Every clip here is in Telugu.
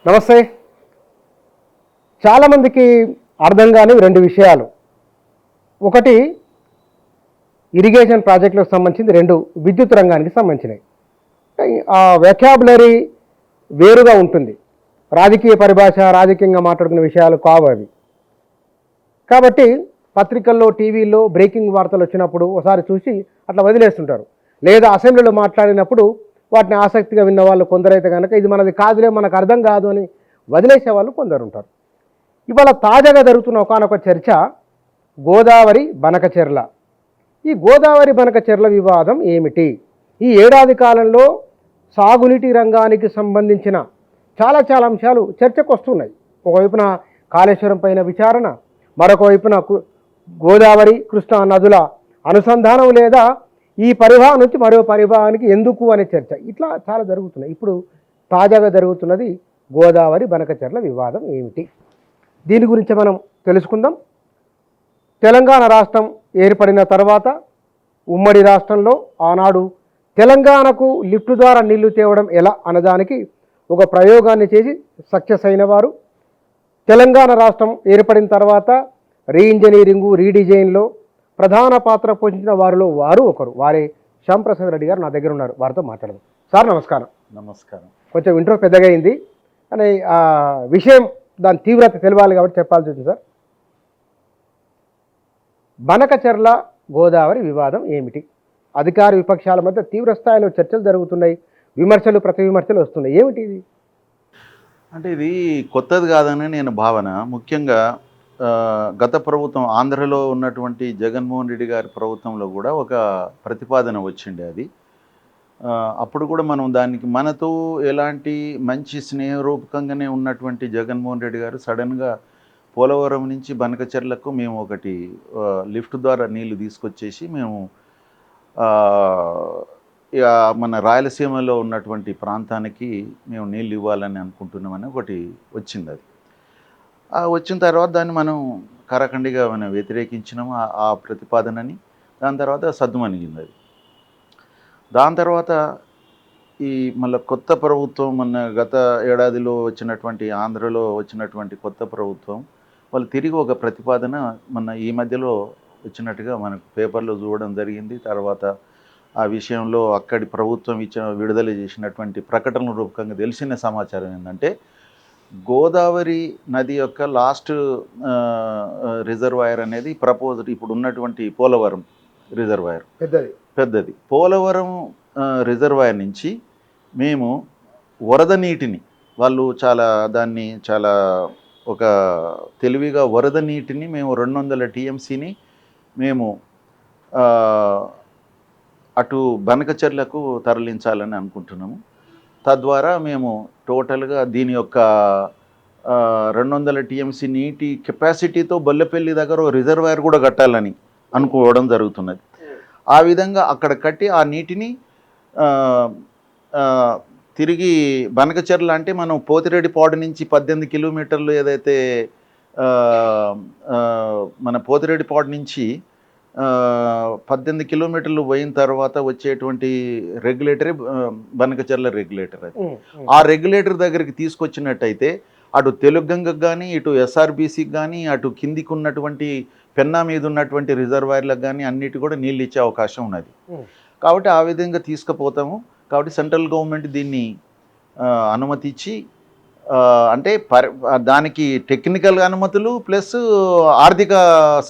నమస్తే. చాలామందికి అర్థం కాని రెండు విషయాలు. ఒకటి ఇరిగేషన్ ప్రాజెక్టులకు సంబంధించింది, రెండు విద్యుత్ రంగానికి సంబంధించినవి. ఆ వెకాబులరీ వేరుగా ఉంటుంది. రాజకీయ పరిభాష, రాజకీయంగా మాట్లాడుకునే విషయాలు కావు అవి. కాబట్టి పత్రికల్లో, టీవీల్లో బ్రేకింగ్ వార్తలు వచ్చినప్పుడు ఒకసారి చూసి అట్లా వదిలేస్తుంటారు. లేదా అసెంబ్లీలో మాట్లాడినప్పుడు వాటిని ఆసక్తిగా విన్న వాళ్ళు కొందరైతే కనుక ఇది మనది కాదులే, మనకు అర్థం కాదు అని వదిలేసే వాళ్ళు కొందరు ఉంటారు. ఇవాళ తాజాగా జరుగుతున్న ఒకానొక చర్చ గోదావరి బనకచెర్ల. ఈ గోదావరి బనకచెర్ల వివాదం ఏమిటి? ఈ ఏడాది కాలంలో సాగునీటి రంగానికి సంబంధించిన చాలా అంశాలు చర్చకు వస్తున్నాయి. ఒకవైపున కాళేశ్వరం పైన విచారణ, మరొక వైపున గోదావరి కృష్ణా నదుల అనుసంధానం లేదా ఈ పరివాహం నుంచి మరో పరివాహానికి ఎందుకు అనే చర్చ, ఇట్లా చాలా జరుగుతున్నాయి. ఇప్పుడు తాజాగా జరుగుతున్నది గోదావరి బనకచెర్ల వివాదం ఏమిటి? దీని గురించి మనం తెలుసుకుందాం. తెలంగాణ రాష్ట్రం ఏర్పడిన తర్వాత ఉమ్మడి రాష్ట్రంలో ఆనాడు తెలంగాణకు లిఫ్ట్ ద్వారా నీళ్లు తేవడం ఎలా అన్నదానికి ఒక ప్రయోగాన్ని చేసి సక్సెస్ అయిన వారు. తెలంగాణ రాష్ట్రం ఏర్పడిన తర్వాత రీఇంజనీరింగు, రీడిజైన్లో ప్రధాన పాత్ర పోషించిన వారిలో వారు ఒకరు. వారే శ్యాంప్రసాద్ రెడ్డి గారు నా దగ్గర ఉన్నారు. వారితో మాట్లాడదాం. సార్ నమస్కారం. నమస్కారం. కొంచెం ఇంట్రో పెద్దగా అయింది అని విషయం, దాని తీవ్రత తెలియాలి కాబట్టి చెప్పాల్సి వచ్చింది. సార్, బనకచెర్ల గోదావరి వివాదం ఏమిటి? అధికార విపక్షాల మధ్య తీవ్ర స్థాయిలో చర్చలు జరుగుతున్నాయి, విమర్శలు ప్రతి విమర్శలు వస్తున్నాయి. ఏమిటి ఇది? అంటే ఇది కొత్తది కాదని నేను భావన. ముఖ్యంగా గత ప్రభుత్వం ఆంధ్రలో ఉన్నటువంటి జగన్మోహన్ రెడ్డి గారి ప్రభుత్వంలో కూడా ఒక ప్రతిపాదన వచ్చిండే అది. అప్పుడు కూడా మనం దానికి మనతో ఎలాంటి మంచి స్నేహరూపకంగానే ఉన్నటువంటి జగన్మోహన్ రెడ్డి గారు సడన్గా పోలవరం నుంచి బనకచెర్లకు మేము ఒకటి లిఫ్ట్ ద్వారా నీళ్లు తీసుకొచ్చేసి మేము మన రాయలసీమలో ఉన్నటువంటి ప్రాంతానికి మేము నీళ్ళు ఇవ్వాలని అనుకుంటున్నామని ఒకటి వచ్చింది. అది వచ్చిన తర్వాత దాన్ని మనం కరాఖండిగా మనం వ్యతిరేకించినాము ఆ ప్రతిపాదనని. దాని తర్వాత సద్దుమణిగింది అది. దాని తర్వాత ఈ మళ్ళీ కొత్త ప్రభుత్వం, మన గత ఏడాదిలో వచ్చినటువంటి ఆంధ్రలో వచ్చినటువంటి కొత్త ప్రభుత్వం వాళ్ళు తిరిగి ఒక ప్రతిపాదన మన ఈ మధ్యలో వచ్చినట్టుగా మనకు పేపర్లో చూడడం జరిగింది. తర్వాత ఆ విషయంలో అక్కడి ప్రభుత్వం విడుదల చేసినటువంటి ప్రకటనల రూపకంగా తెలిసిన సమాచారం ఏంటంటే, గోదావరి నది యొక్క లాస్ట్ రిజర్వాయర్ అనేది ప్రపోజ్డ్ ఇప్పుడు ఉన్నటువంటి పోలవరం రిజర్వాయర్ పెద్దది. పోలవరం రిజర్వాయర్ నుంచి మేము వరద నీటిని వాళ్ళు దాన్ని చాలా ఒక తెలివిగా వరద నీటిని మేము 200 టీఎంసీని మేము అటు బనకచెర్లకు తరలించాలని అనుకుంటున్నాము. తద్వారా మేము టోటల్గా దీని యొక్క 200 టీఎంసీ నీటి కెపాసిటీతో బొల్లెపల్లి దగ్గర రిజర్వాయర్ కూడా కట్టాలని అనుకోవడం జరుగుతున్నది. ఆ విధంగా అక్కడ కట్టి ఆ నీటిని తిరిగి బనకచెర్ల అంటే మనం పోతిరెడ్డిపాడు నుంచి 18 కిలోమీటర్లు ఏదైతే మన పోతిరెడ్డిపాడు నుంచి 18 కిలోమీటర్లు పోయిన తర్వాత వచ్చేటువంటి రెగ్యులేటరే బనకచెర్ల రెగ్యులేటర్. అది ఆ రెగ్యులేటర్ దగ్గరికి తీసుకొచ్చినట్టయితే అటు తెలుగంగకు కానీ, ఇటు ఎస్ఆర్బీసీకి కానీ, అటు కిందికి ఉన్నటువంటి పెన్నా మీద ఉన్నటువంటి రిజర్వాయర్లకు కానీ అన్నిటి కూడా నీళ్ళు ఇచ్చే అవకాశం ఉన్నది. కాబట్టి ఆ విధంగా తీసుకుపోతాము. కాబట్టి సెంట్రల్ గవర్నమెంట్ దీన్ని అనుమతి ఇచ్చి అంటే దానికి టెక్నికల్ అనుమతులు ప్లస్ ఆర్థిక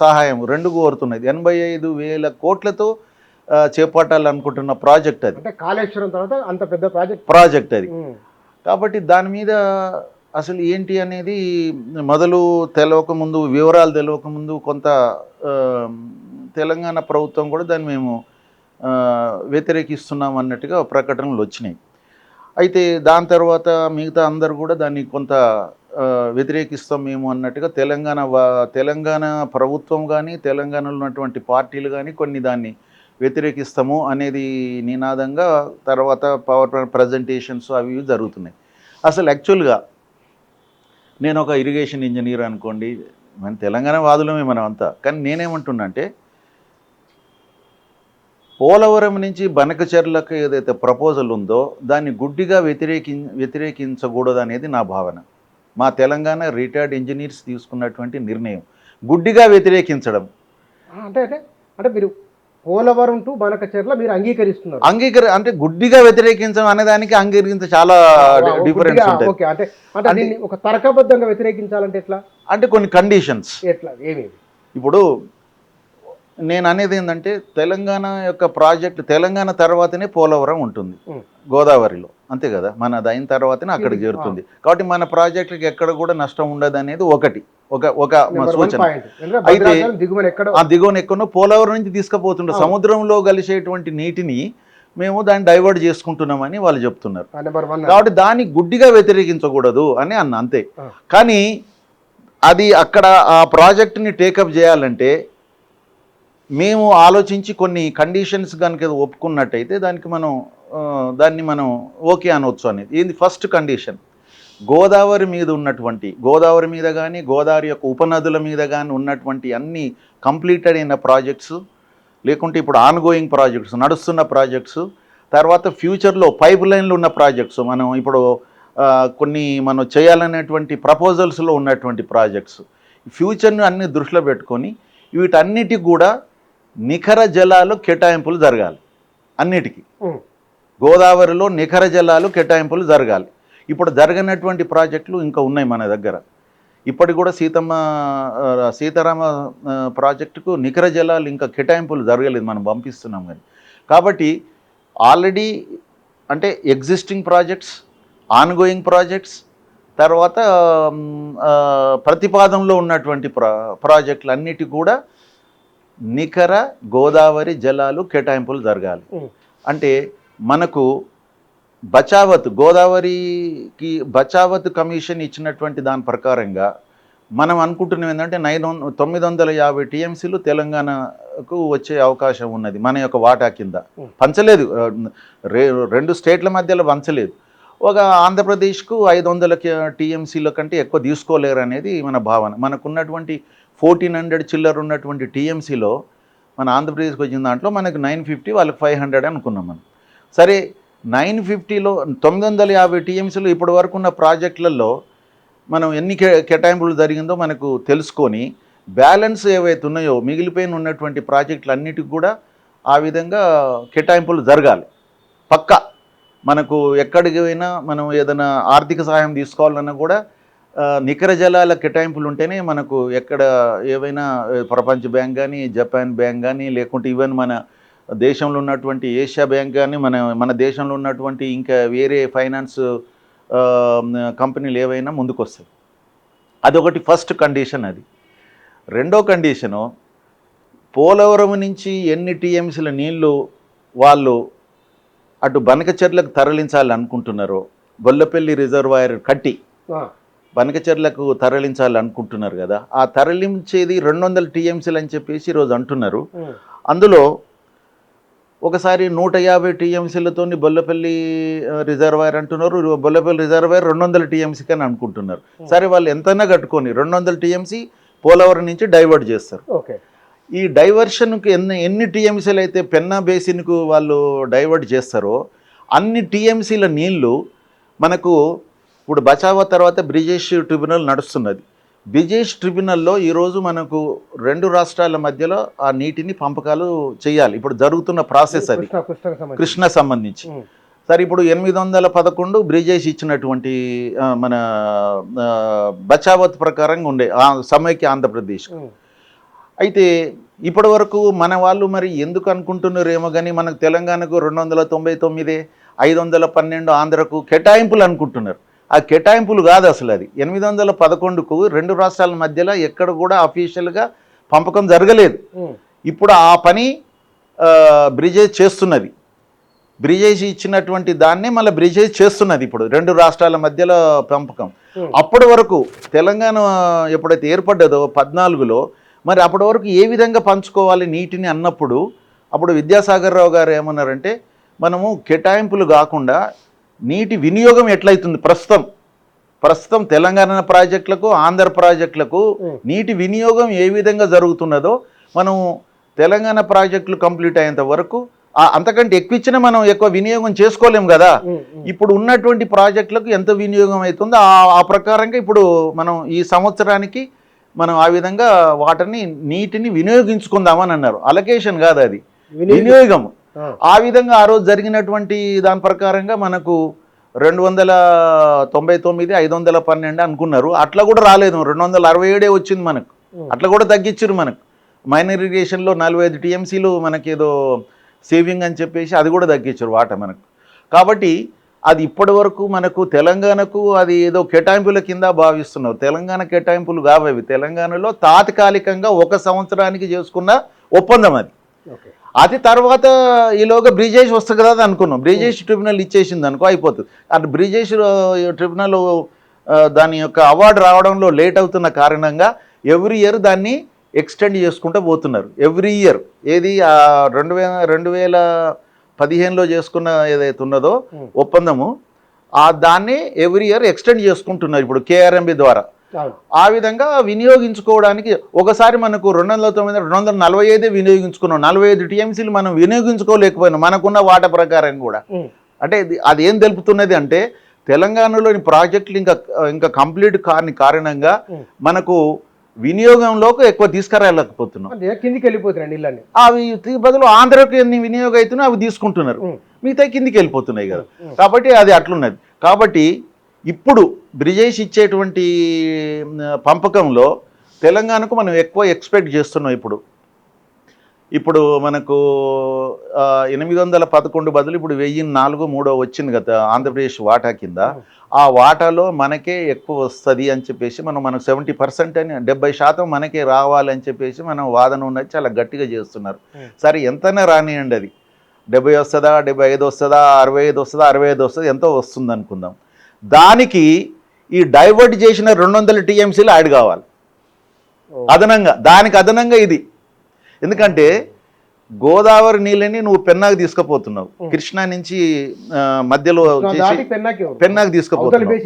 సహాయం రెండు కోరుతున్నది. 85,000 కోట్లతో చేపట్టాలనుకుంటున్న ప్రాజెక్ట్ అది. అంటే కాళేశ్వరం తర్వాత అంత పెద్ద ప్రాజెక్ట్ అది. కాబట్టి దాని మీద అసలు ఏంటి అనేది వివరాలు తెలియకముందు కొంత తెలంగాణ ప్రభుత్వం కూడా దాన్ని మేము వ్యతిరేకిస్తున్నాం అన్నట్టుగా ప్రకటనలు వచ్చినాయి. అయితే దాని తర్వాత మిగతా అందరు కూడా దాన్ని కొంత వ్యతిరేకిస్తాం మేము అన్నట్టుగా తెలంగాణ ప్రభుత్వం కానీ, తెలంగాణలో ఉన్నటువంటి పార్టీలు కానీ కొన్ని దాన్ని వ్యతిరేకిస్తాము అనేది నినాదంగా తర్వాత పవర్ ప్రజెంటేషన్స్ అవి జరుగుతున్నాయి. అసలు యాక్చువల్గా నేను ఒక ఇరిగేషన్ ఇంజనీర్ అనుకోండి, మన తెలంగాణ వాదులమే మనం అంతా. కానీ నేనేమంటున్నా అంటే పోలవరం నుంచి బనకచెర్లకు ఏదైతే ప్రపోజల్ ఉందో దాన్ని గుడ్డిగా వ్యతిరేకించకూడదు అనేది నా భావన. మా తెలంగాణ రిటైర్డ్ ఇంజనీర్స్ తీసుకున్నటువంటి నిర్ణయం గుడ్డిగా వ్యతిరేకించడం. అంటే అంటే అంటే మీరు పోలవరం టు బనకచెర్ల మీరు అంగీకరిస్తున్నారు? అంటే గుడ్డిగా వ్యతిరేకించడం అనేదానికి అంగీకరించ చాలా డిఫరెన్స్ ఉంటుంది. ఓకే, అంటే అంటే దీన్ని ఒక తర్కబద్ధంగా వ్యతిరేకించాలంటే ఎట్లా? అంటే కొన్ని కండిషన్స్. ఎట్లా, ఏమేమి? ఇప్పుడు నేను అనేది ఏంటంటే తెలంగాణ యొక్క ప్రాజెక్ట్ తెలంగాణ తర్వాతనే పోలవరం ఉంటుంది గోదావరిలో, అంతే కదా. మనది అయిన తర్వాతనే అక్కడికి చేరుతుంది. కాబట్టి మన ప్రాజెక్టుకి ఎక్కడ కూడా నష్టం ఉండదు అనేది ఒకటి ఒక సూచన. అయితే ఆ దిగువన ఎక్కడో పోలవరం నుంచి తీసుకుపోతుండే సముద్రంలో కలిసేటువంటి నీటిని మేము దాన్ని డైవర్ట్ చేసుకుంటున్నామని వాళ్ళు చెప్తున్నారు. కాబట్టి దాన్ని గుడ్డిగా వ్యతిరేకించకూడదు అని అంతే. కానీ అది అక్కడ ఆ ప్రాజెక్టుని టేకప్ చేయాలంటే మేము ఆలోచించి కొన్ని కండిషన్స్ కనుక ఒప్పుకున్నట్టయితే దాన్ని మనం ఓకే అనవచ్చు అనేది. ఏంది ఫస్ట్ కండిషన్, గోదావరి మీద ఉన్నటువంటి గోదావరి మీద కానీ గోదావరి యొక్క ఉపనదుల మీద కానీ ఉన్నటువంటి అన్ని కంప్లీటెడ్ అయిన ప్రాజెక్ట్స్, లేకుంటే ఇప్పుడు ఆన్గోయింగ్ ప్రాజెక్ట్స్, నడుస్తున్న ప్రాజెక్ట్స్, తర్వాత ఫ్యూచర్లో పైప్ లైన్లు ఉన్న ప్రాజెక్ట్స్, మనం ఇప్పుడు కొన్ని మనం చేయాలనేటువంటి ప్రపోజల్స్లో ఉన్నటువంటి ప్రాజెక్ట్స్, ఫ్యూచర్ని అన్ని దృష్టిలో పెట్టుకొని వీటన్నిటికి కూడా నిఖర జలాలు కేటాయింపులు జరగాలి. అన్నిటికీ గోదావరిలో నిఖర జలాలు కేటాయింపులు జరగాలి. ఇప్పుడు జరగనటువంటి ప్రాజెక్టులు ఇంకా ఉన్నాయి మన దగ్గర. ఇప్పటికి కూడా సీతారామ ప్రాజెక్టుకు నిఖర జలాలు ఇంకా కేటాయింపులు జరగలేదు, మనం పంపిస్తున్నాం కానీ. కాబట్టి ఆల్రెడీ అంటే ఎగ్జిస్టింగ్ ప్రాజెక్ట్స్, ఆన్గోయింగ్ ప్రాజెక్ట్స్, తర్వాత ప్రతిపాదనలో ఉన్నటువంటి ప్రాజెక్టులు అన్నిటి కూడా నిఖర గోదావరి జలాలు కేటాయింపులు జరగాలి. అంటే మనకు గోదావరికి బచావత్ కమిషన్ ఇచ్చినటువంటి దాని ప్రకారంగా మనం అనుకుంటున్నాం ఏంటంటే 950 టీఎంసీలు తెలంగాణకు వచ్చే అవకాశం ఉన్నది మన యొక్క వాటా కింద. పంచలేదు, 2 స్టేట్ల మధ్యలో పంచలేదు. ఒక ఆంధ్రప్రదేశ్కు 500 టీఎంసీల కంటే ఎక్కువ తీసుకోలేరు అనేది మన భావన. మనకున్నటువంటి 1400 చిల్లర ఉన్నటువంటి టీఎంసీలో మన ఆంధ్రప్రదేశ్కి వచ్చిన దాంట్లో మనకు 950, వాళ్ళకి 500 అనుకున్నాం మనం. సరే, 950లో 950 టీఎంసీలు ఇప్పటి వరకు ఉన్న ప్రాజెక్టులలో మనం ఎన్ని కేటాయింపులు జరిగిందో మనకు తెలుసుకొని బ్యాలెన్స్ ఏవైతే ఉన్నాయో మిగిలిపోయిన ఉన్నటువంటి ప్రాజెక్టులు అన్నిటికి కూడా ఆ విధంగా కేటాయింపులు జరగాలి. పక్కా మనకు ఎక్కడికి పోయినా మనం ఏదైనా ఆర్థిక సహాయం తీసుకోవాలన్నా కూడా నికర జలాల కేటాయింపులు ఉంటేనే మనకు ఎక్కడ ఏవైనా ప్రపంచ బ్యాంక్ కానీ, జపాన్ బ్యాంక్ కానీ, లేకుంటే ఈవెన్ మన దేశంలో ఉన్నటువంటి ఏషియా బ్యాంక్ కానీ, మన దేశంలో ఉన్నటువంటి ఇంకా వేరే ఫైనాన్స్ కంపెనీలు ఏవైనా ముందుకు వస్తాయి. అదొకటి ఫస్ట్ కండిషన్. అది రెండో కండిషను, పోలవరం నుంచి ఎన్ని టీఎంసీల నీళ్లు వాళ్ళు అటు బనకచెర్లకు తరలించాలనుకుంటున్నారో, గొల్లపల్లి రిజర్వాయర్ కట్టి బనకచెర్లకు తరలించాలనుకుంటున్నారు కదా, ఆ తరలించేది 200 టీఎంసీలు అని చెప్పేసి ఈరోజు అంటున్నారు. అందులో ఒకసారి 150 టీఎంసీలతో బొల్లపల్లి రిజర్వాయర్ అంటున్నారు, బొల్లపల్లి రిజర్వాయర్ 200 టీఎంసీకి అని అనుకుంటున్నారు. సరే, వాళ్ళు ఎంతైనా కట్టుకొని 200 టీఎంసీ పోలవరం నుంచి డైవర్ట్ చేస్తారు. ఈ డైవర్షన్కి ఎన్ని టీఎంసీలు అయితే పెన్నా బేసిన్కు వాళ్ళు డైవర్ట్ చేస్తారో అన్ని టీఎంసీల నీళ్లు మనకు ఇప్పుడు బచావా తర్వాత బ్రిజేష్ ట్రిబ్యునల్ నడుస్తున్నది. బ్రిజేష్ ట్రిబ్యునల్లో ఈరోజు మనకు 2 రాష్ట్రాల మధ్యలో ఆ నీటిని పంపకాలు చేయాలి. ఇప్పుడు జరుగుతున్న ప్రాసెస్ అది కృష్ణ సంబంధించి. సరే, ఇప్పుడు 811 బ్రిజేష్ ఇచ్చినటువంటి మన బచావత్ ప్రకారంగా ఉండే సమైక్య ఆంధ్రప్రదేశ్. అయితే ఇప్పటి వరకు మన వాళ్ళు మరి ఎందుకు అనుకుంటున్నారేమో కానీ మనకు తెలంగాణకు 299, 512 ఆంధ్రకు కేటాయింపులు అనుకుంటున్నారు. ఆ కేటాయింపులు కాదు అసలు. అది 811కు 2 రాష్ట్రాల మధ్యలో ఎక్కడ కూడా అఫీషియల్గా పంపకం జరగలేదు. ఇప్పుడు ఆ పని బ్రిజేష్ చేస్తున్నది. బ్రిజేష్ ఇచ్చినటువంటి దాన్ని మళ్ళీ బ్రిజేష్ చేస్తున్నది ఇప్పుడు 2 రాష్ట్రాల మధ్యలో పంపకం. అప్పటి వరకు తెలంగాణ ఎప్పుడైతే ఏర్పడ్డదో 14లో, మరి అప్పటి వరకు ఏ విధంగా పంచుకోవాలి నీటిని అన్నప్పుడు అప్పుడు విద్యాసాగర్ రావు గారు ఏమన్నారంటే, మనము కేటాయింపులు కాకుండా నీటి వినియోగం ఎట్లయితుంది ప్రస్తుతం తెలంగాణ ప్రాజెక్టులకు, ఆంధ్ర ప్రాజెక్టులకు నీటి వినియోగం ఏ విధంగా జరుగుతున్నదో మనం తెలంగాణ ప్రాజెక్టులు కంప్లీట్ అయ్యేంత వరకు అంతకంటే ఎక్కువ ఇచ్చినా మనం ఎక్కువ వినియోగం చేసుకోలేం కదా. ఇప్పుడు ఉన్నటువంటి ప్రాజెక్టులకు ఎంత వినియోగం అవుతుందో ఆ ప్రకారంగా ఇప్పుడు మనం ఈ సంవత్సరానికి మనం ఆ విధంగా నీటిని వినియోగించుకుందామని అన్నారు. అలొకేషన్ కాదు, అది వినియోగం. ఆ విధంగా ఆ రోజు జరిగినటువంటి దాని ప్రకారంగా మనకు 299 512 అనుకున్నారు. అట్లా కూడా రాలేదు, 267 వచ్చింది మనకు. అట్లా కూడా తగ్గించారు మనకు. మైనర్ ఇరిగేషన్లో 45 టీఎంసీలు మనకి ఏదో సేవింగ్ అని చెప్పేసి అది కూడా తగ్గించారు వాటర్ మనకు. కాబట్టి అది ఇప్పటి వరకు మనకు తెలంగాణకు అది ఏదో కేటాయింపుల కింద భావిస్తున్నారు. తెలంగాణ కేటాయింపులు కావవి. తెలంగాణలో తాత్కాలికంగా 1 సంవత్సరానికి చేసుకున్న ఒప్పందం అది. అది తర్వాత ఈలోగా బ్రిజేష్ వస్తుంది కదా అనుకున్నాం. బ్రిజేష్ ట్రిబ్యునల్ ఇచ్చేసింది అనుకో, అయిపోతుంది. అది బ్రిజేష్ ట్రిబ్యునల్ దాని యొక్క అవార్డు రావడంలో లేట్ అవుతున్న కారణంగా ఎవ్రీ ఇయర్ దాన్ని ఎక్స్టెండ్ చేసుకుంటూ పోతున్నారు. ఎవ్రీ ఇయర్ ఏది 2015లో చేసుకున్న ఏదైతే ఉన్నదో ఒప్పందము, దాన్ని ఎవ్రీ ఇయర్ ఎక్స్టెండ్ చేసుకుంటున్నారు ఇప్పుడు కేఆర్ఎంబి ద్వారా. ఆ విధంగా వినియోగించుకోవడానికి ఒకసారి మనకు 209 245 వినియోగించుకున్నాం. 45 టీఎంసీలు మనం వినియోగించుకోలేకపోయినాం మనకున్న వాటా ప్రకారం కూడా. అంటే అది ఏం తెలుపుతున్నది అంటే తెలంగాణలోని ప్రాజెక్టులు ఇంకా కంప్లీట్ కాని కారణంగా మనకు వినియోగంలోకి ఎక్కువ తీసుకురాలేకపోతున్నాం. కిందికి వెళ్ళిపోతున్నాయి నీళ్ళని. అవి బదులు ఆంధ్రకి ఎన్ని వినియోగం అవుతున్నాయి అవి తీసుకుంటున్నారు, మిగతా కిందికి వెళ్ళిపోతున్నాయి కదా. కాబట్టి అది అట్లున్నది. కాబట్టి ఇప్పుడు బ్రిజేష్ ఇచ్చేటువంటి పంపకంలో తెలంగాణకు మనం ఎక్కువ ఎక్స్పెక్ట్ చేస్తున్నాం. ఇప్పుడు మనకు 811 బదులు ఇప్పుడు 1004 వచ్చింది కదా ఆంధ్రప్రదేశ్ వాటా కింద. ఆ వాటాలో మనకే ఎక్కువ వస్తుంది అని చెప్పేసి మనకు 70% అని 70% మనకే రావాలని చెప్పేసి మనం వాదన ఉన్నది చాలా గట్టిగా చేస్తున్నారు. సరే ఎంతైనా రానియండి, అది 70 వస్తుందా, 75 వస్తుందా, 65 వస్తుందా, 65 వస్తుంది, ఎంతో వస్తుంది అనుకుందాం. దానికి ఈ డైవర్ట్ చేసిన 200 టీఎంసీలు యాడ్ కావాలి అదనంగా. దానికి అదనంగా ఇది. ఎందుకంటే గోదావరి నీళ్ళని నువ్వు పెన్నాకు తీసుకుపోతున్నావు, కృష్ణా నుంచి మధ్యలో పెన్నాకు తీసుకుపోతున్నావు,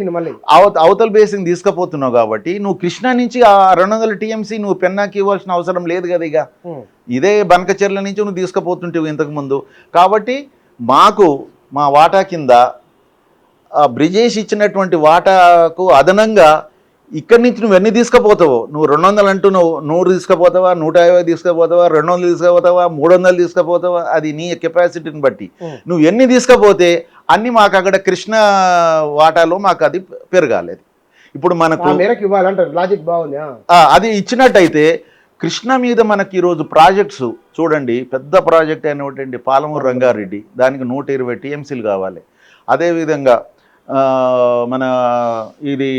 అవతల బేసిన్ తీసుకుపోతున్నావు. కాబట్టి నువ్వు కృష్ణా నుంచి ఆ 200 టీఎంసీ నువ్వు పెన్నాకి ఇవ్వాల్సిన అవసరం లేదు కదా. ఇక ఇదే బనకచెర్ల నుంచి నువ్వు తీసుకుపోతుంటావు ఇంతకుముందు. కాబట్టి మా వాటా కింద బ్రిజేష్ ఇచ్చినటువంటి వాటాకు అదనంగా ఇక్కడి నుంచి నువ్వు ఎన్ని తీసుకుపోతావు? నువ్వు 200 అంటున్నావు, 100 తీసుకుపోతావా, 150 తీసుకుపోతావా, 200 తీసుకుపోతావా, 300 తీసుకుపోతావా, అది నీ కెపాసిటీని బట్టి నువ్వు ఎన్ని తీసుకుపోతే అన్ని మాకు అక్కడ కృష్ణ వాటాలో మాకు అది పెరగాలేదు. ఇప్పుడు మనకు లాజిక్ బాగుంది. అది ఇచ్చినట్టయితే కృష్ణ మీద మనకి ఈరోజు ప్రాజెక్ట్స్ చూడండి, పెద్ద ప్రాజెక్ట్ అయినటువంటి పాలమూరు రంగారెడ్డి, దానికి 120 టీఎంసీలు కావాలి. అదేవిధంగా మన ఇది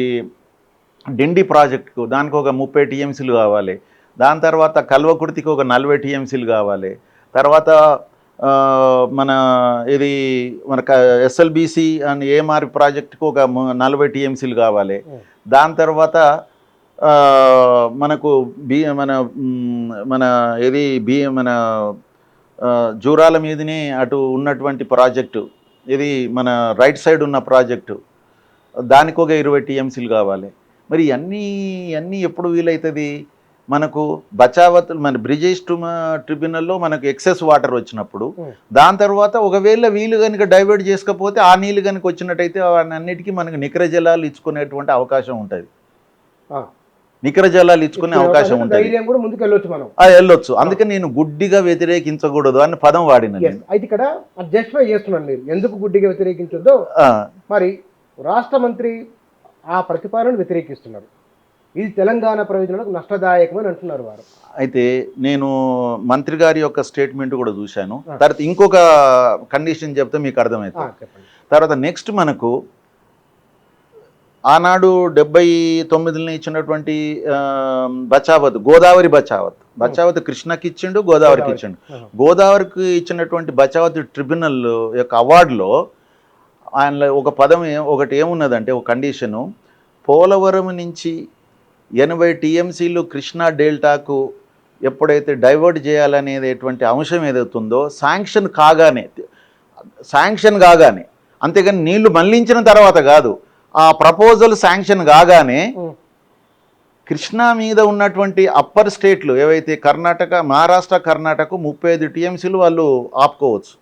డిండి ప్రాజెక్టుకు దానికి ఒక 30 టీఎంసీలు కావాలి. దాని తర్వాత కల్వకుర్తికి ఒక 40 టీఎంసీలు కావాలి. తర్వాత మన ఎస్ఎల్బిసి అండ్ ఏఎంఆర్ ప్రాజెక్టుకు ఒక 40 టీఎంసీలు కావాలి. దాని తర్వాత మనకు మన జూరాల మీదనే అటు ఉన్నటువంటి ప్రాజెక్టు, ఇది మన రైట్ సైడ్ ఉన్న ప్రాజెక్టు, దానికి ఒక 20 టీఎంసీలు కావాలి. మరి ఇవన్నీ ఎప్పుడు వీలవుతుంది? మనకు బచావత్ మన బ్రిజేష్ ట్రిబ్యునల్లో మనకు ఎక్సెస్ వాటర్ వచ్చినప్పుడు, దాని తర్వాత ఒకవేళ వీళ్ళు కనుక డైవర్ట్ చేసుకపోతే ఆ నీళ్ళు కనుక వచ్చినట్టయితే అన్నిటికీ మనకు నికర జలాలు ఇచ్చుకునేటువంటి అవకాశం ఉంటుంది. నికర జలాలు ఇచ్చుకునే అవకాశం ఉంటుంది, వెళ్ళొచ్చు. అందుకని నేను గుడ్డిగా వ్యతిరేకించకూడదు అని పదం వాడిన. అయితే ఇక్కడ జస్టిఫై చేస్తున్నాను మీరు ఎందుకు గుడ్డిగా వ్యతిరేకించొద్దో. మరి రాష్ట్ర మంత్రి ఆ ప్రతిపాదనను వ్యతిరేకిస్తున్నారు. ఇది తెలంగాణ ప్రయోజనాలకు నష్టదాయకమని అంటున్నారు వారు. అయితే నేను మంత్రి గారి యొక్క స్టేట్మెంట్ కూడా చూశాను. తర్వాత ఇంకొక కండిషన్ చెప్తే మీకు అర్థమవుతుంది. తర్వాత నెక్స్ట్ మనకు ఆనాడు 79 ఇచ్చినటువంటి బచావత్, గోదావరి బచావత్ కృష్ణకి ఇచ్చిండు, గోదావరికి ఇచ్చిండు. గోదావరికి ఇచ్చినటువంటి బచావత్ ట్రిబ్యునల్ యొక్క అవార్డులో ఆయన ఒక పదం ఒకటి ఏమున్నదంటే, ఒక కండిషను, పోలవరం నుంచి 80 టీఎంసీలు కృష్ణా డెల్టాకు ఎప్పుడైతే డైవర్ట్ చేయాలనేటువంటి అంశం ఏదవుతుందో శాంక్షన్ కాగానే, అంతేగాని నీళ్లు మళ్లించిన తర్వాత కాదు, ఆ ప్రపోజల్ శాంక్షన్ కాగానే కృష్ణా మీద ఉన్నటువంటి అప్పర్ స్టేట్లు ఏవైతే మహారాష్ట్ర కర్ణాటక 35 టీఎంసీలు వాళ్ళు ఆపుకోవచ్చు.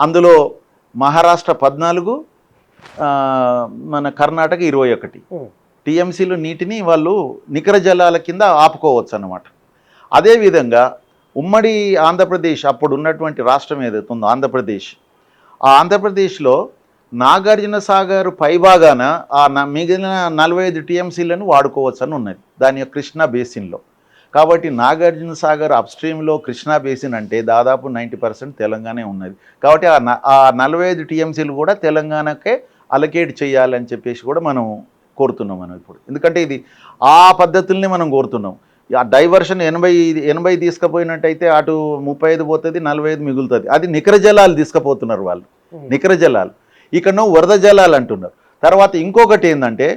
అందులో మహారాష్ట్ర 14, మన కర్ణాటక 21 టీఎంసీలు నీటిని వాళ్ళు నికర జలాల కింద ఆపుకోవచ్చు అన్నమాట. అదేవిధంగా ఉమ్మడి ఆంధ్రప్రదేశ్ అప్పుడు ఉన్నటువంటి రాష్ట్రం ఏదైతే ఉందో ఆంధ్రప్రదేశ్, ఆ ఆంధ్రప్రదేశ్లో నాగార్జున సాగర్ పైభాగాన మిగిలిన 45 టీఎంసీలను వాడుకోవచ్చు అని ఉన్నది దాని యొక్క కృష్ణా బేసిన్లో. కాబట్టి నాగార్జున సాగర్ అప్స్ట్రీమ్లో కృష్ణా బేసిన్ అంటే దాదాపు 90% తెలంగాణ ఉన్నది. కాబట్టి ఆ 45 టీఎంసీలు కూడా తెలంగాణకే అలకేట్ చేయాలని చెప్పేసి కూడా మనం కోరుతున్నాం మనం ఇప్పుడు. ఎందుకంటే ఇది ఆ పద్ధతుల్ని మనం కోరుతున్నాం. ఆ డైవర్షన్ 80 తీసుకుపోయినట్టయితే అటు 35 పోతుంది, 45 మిగులుతుంది. అది నికర జలాలు తీసుకుపోతున్నారు వాళ్ళు, నికర జలాలు. ఇక్కడ వరద జలాలు అంటున్నారు. తర్వాత ఇంకొకటి ఏంటంటే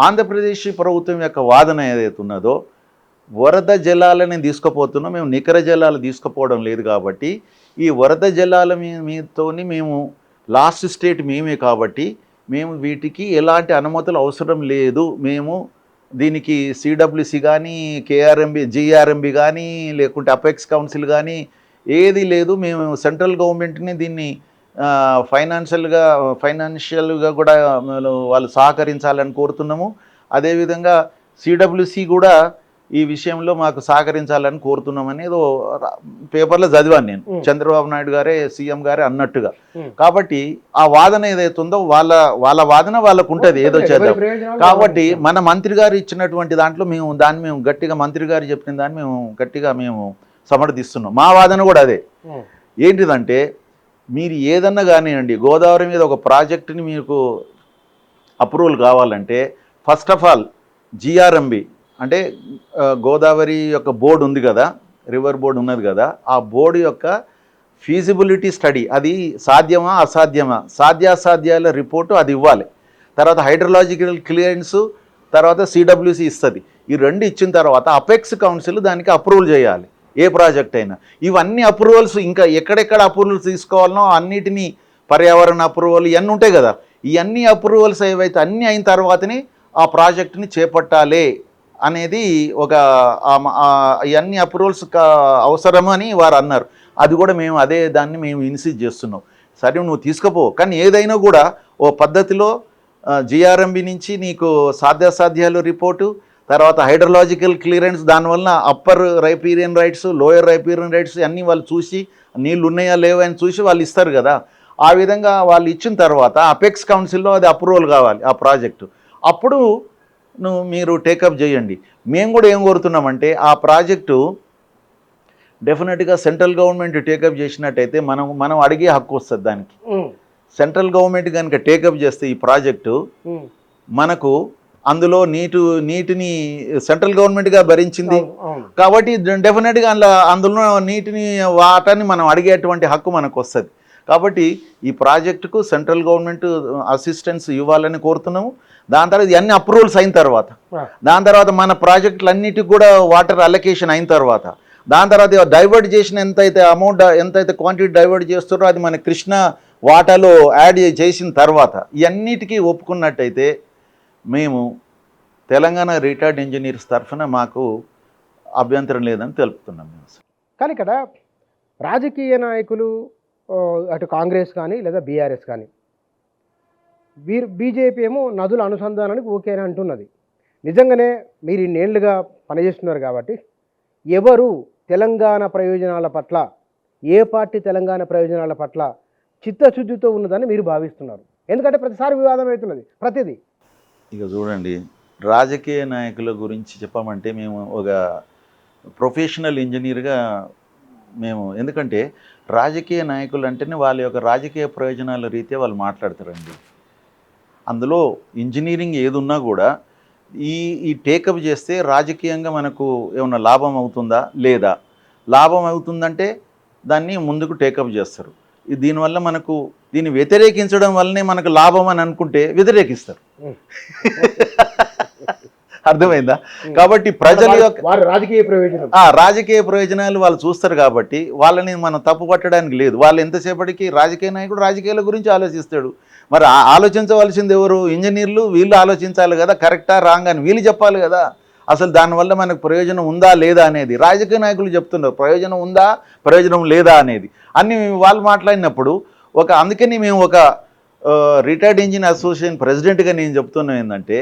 ఆంధ్రప్రదేశ్ ప్రభుత్వం యొక్క వాదన ఏదైతే ఉన్నదో వరద జలాలని తీసుకుపోతున్నాం, మేము నికర జలాలు తీసుకుపోవడం లేదు. కాబట్టి ఈ వరద జలాల మీతోని మేము లాస్ట్ స్టేట్ మేమే కాబట్టి మేము వీటికి ఎలాంటి అనుమతులు అవసరం లేదు. మేము దీనికి సిడబ్ల్యూసి కానీ కేఆర్ఎంబి జిఆర్ఎంబి కానీ లేకుంటే అపెక్స్ కౌన్సిల్ కానీ ఏది లేదు. మేము సెంట్రల్ గవర్నమెంట్ని దీన్ని ఫైనాన్షియల్గా కూడా వాళ్ళు సహకరించాలని కోరుతున్నాము. అదేవిధంగా సిడబ్ల్యూసి కూడా ఈ విషయంలో మాకు సహకరించాలని కోరుతున్నామని ఏదో పేపర్లో చదివాను నేను, చంద్రబాబు నాయుడు గారే సీఎం గారే అన్నట్టుగా. కాబట్టి ఆ వాదన ఏదైతుందో వాళ్ళ వాదన వాళ్ళకు ఉంటుంది, ఏదో చేద్దాం. కాబట్టి మన మంత్రి గారు ఇచ్చినటువంటి దాంట్లో మేము గట్టిగా మంత్రి గారు చెప్పిన దాన్ని మేము గట్టిగా సమర్థిస్తున్నాం. మా వాదన కూడా అదే. ఏంటిదంటే మీరు ఏదన్నా కానివ్వండి, గోదావరి మీద ఒక ప్రాజెక్టుని మీకు అప్రూవల్ కావాలంటే ఫస్ట్ ఆఫ్ ఆల్ జిఆర్ఎంబి అంటే గోదావరి యొక్క బోర్డు ఉంది కదా, రివర్ బోర్డు ఉన్నది కదా, ఆ బోర్డు యొక్క ఫీజిబిలిటీ స్టడీ, అది సాధ్యమా అసాధ్యమా, సాధ్యాసాధ్యాల రిపోర్టు అది ఇవ్వాలి. తర్వాత హైడ్రలాజికల్ క్లియరెన్స్, తర్వాత సిడబ్ల్యూసి ఇస్తుంది. ఈ రెండు ఇచ్చిన తర్వాత అపెక్స్ కౌన్సిల్ దానికి అప్రూవల్ చేయాలి ఏ ప్రాజెక్ట్ అయినా. ఇవన్నీ అప్రూవల్స్ ఇంకా ఎక్కడెక్కడ అప్రూవల్స్ తీసుకోవాలనో అన్నిటినీ, పర్యావరణ అప్రూవల్ ఇవన్నీ ఉంటాయి కదా, ఇవన్నీ అప్రూవల్స్ ఏవైతే అన్నీ అయిన తర్వాతనే ఆ ప్రాజెక్టుని చేపట్టాలి అనేది ఒక ఇవన్నీ అప్రూవల్స్ అవసరము అని వారు అన్నారు. అది కూడా దాన్ని మేము ఇన్సిస్ట్ చేస్తున్నాం. సరే నువ్వు తీసుకుపో, కానీ ఏదైనా కూడా ఓ పద్ధతిలో జిఆర్ఎంబి నుంచి నీకు సాధ్యాసాధ్యాలు రిపోర్టు, తర్వాత హైడ్రలాజికల్ క్లియరెన్స్, దానివల్ల upper riparian rights, lower riparian rights అన్నీ వాళ్ళు చూసి నీళ్ళు ఉన్నాయా లేవా అని చూసి వాళ్ళు ఇస్తారు కదా. ఆ విధంగా వాళ్ళు ఇచ్చిన తర్వాత అపెక్స్ కౌన్సిల్లో అది అప్రూవల్ కావాలి ఆ ప్రాజెక్టు. అప్పుడు మీరు టేకప్ చేయండి. మేము కూడా ఏం కోరుతున్నామంటే ఆ ప్రాజెక్టు డెఫినెట్గా సెంట్రల్ గవర్నమెంట్ టేకప్ చేసినట్టయితే మనం అడిగే హక్కు వస్తుంది దానికి. సెంట్రల్ గవర్నమెంట్ కనుక టేకప్ చేస్తే ఈ ప్రాజెక్టు మనకు అందులో నీటిని సెంట్రల్ గవర్నమెంట్గా భరించింది కాబట్టి డెఫినెట్గా అందులో నీటిని వాటాన్ని మనం అడిగేటువంటి హక్కు మనకు వస్తుంది. కాబట్టి ఈ ప్రాజెక్టుకు సెంట్రల్ గవర్నమెంట్ అసిస్టెన్స్ ఇవ్వాలని కోరుతున్నాము. దాని తర్వాత ఇవన్నీ అప్రూవల్స్ అయిన తర్వాత, దాని తర్వాత మన ప్రాజెక్టులు అన్నిటికి కూడా వాటర్ అలొకేషన్ అయిన తర్వాత, దాని తర్వాత డైవర్ట్ చేసిన ఎంతైతే క్వాంటిటీ డైవర్ట్ చేస్తారో అది మన కృష్ణా వాటాలో యాడ్ చేసిన తర్వాత ఇవన్నిటికీ ఒప్పుకున్నట్టయితే మేము తెలంగాణ రిటైర్డ్ ఇంజనీర్స్ తరఫున మాకు అభ్యంతరం లేదని తెలుపుతున్నాం. కానీ ఇక్కడ రాజకీయ నాయకులు అటు కాంగ్రెస్ కానీ లేదా బీఆర్ఎస్ కానీ బీజేపీ ఏమో నదుల అనుసంధానానికి ఓకే అని అంటున్నది. నిజంగానే మీరు ఇన్నేళ్లుగా పనిచేస్తున్నారు కాబట్టి ఎవరు తెలంగాణ ప్రయోజనాల పట్ల, ఏ పార్టీ తెలంగాణ ప్రయోజనాల పట్ల చిత్తశుద్ధితో ఉన్నదని మీరు భావిస్తున్నారు? ఎందుకంటే ప్రతిసారి వివాదం అవుతున్నది ప్రతిదీ. ఇక చూడండి, రాజకీయ నాయకుల గురించి చెప్పమంటే మేము ఒక ప్రొఫెషనల్ ఇంజనీర్గా ఎందుకంటే రాజకీయ నాయకులు అంటేనే వాళ్ళ యొక్క రాజకీయ ప్రయోజనాల రీత్యా వాళ్ళు మాట్లాడతారండి. అందులో ఇంజనీరింగ్ ఏదున్నా కూడా ఈ టేకప్ చేస్తే రాజకీయంగా మనకు ఏమన్నా లాభం అవుతుందా లేదా, లాభం అవుతుందంటే దాన్ని ముందుకు టేకప్ చేస్తారు. దీనివల్ల దీన్ని వ్యతిరేకించడం వల్లనే మనకు లాభం అని అనుకుంటే వ్యతిరేకిస్తారు. అర్థమైందా? కాబట్టి ప్రజల యొక్క రాజకీయ ప్రయోజనాలు వాళ్ళు చూస్తారు కాబట్టి వాళ్ళని మనం తప్పు పట్టడానికి లేదు. వాళ్ళు ఎంతసేపటికి రాజకీయ నాయకుడు రాజకీయాల గురించి ఆలోచిస్తాడు. మరి ఆలోచించవలసింది ఎవరు? ఇంజనీర్లు. వీళ్ళు ఆలోచించాలి కదా, కరెక్టా రాంగ్ అని వీళ్ళు చెప్పాలి కదా. అసలు దానివల్ల మనకు ప్రయోజనం ఉందా లేదా అనేది రాజకీయ నాయకులు చెప్తున్నారు. ప్రయోజనం ఉందా ప్రయోజనం లేదా అనేది అన్ని వాళ్ళు మాట్లాడినప్పుడు అందుకని మేము ఒక రిటైర్డ్ ఇంజిన్ అసోసియేషన్ ప్రెసిడెంట్గా నేను చెప్తున్నాను ఏంటంటే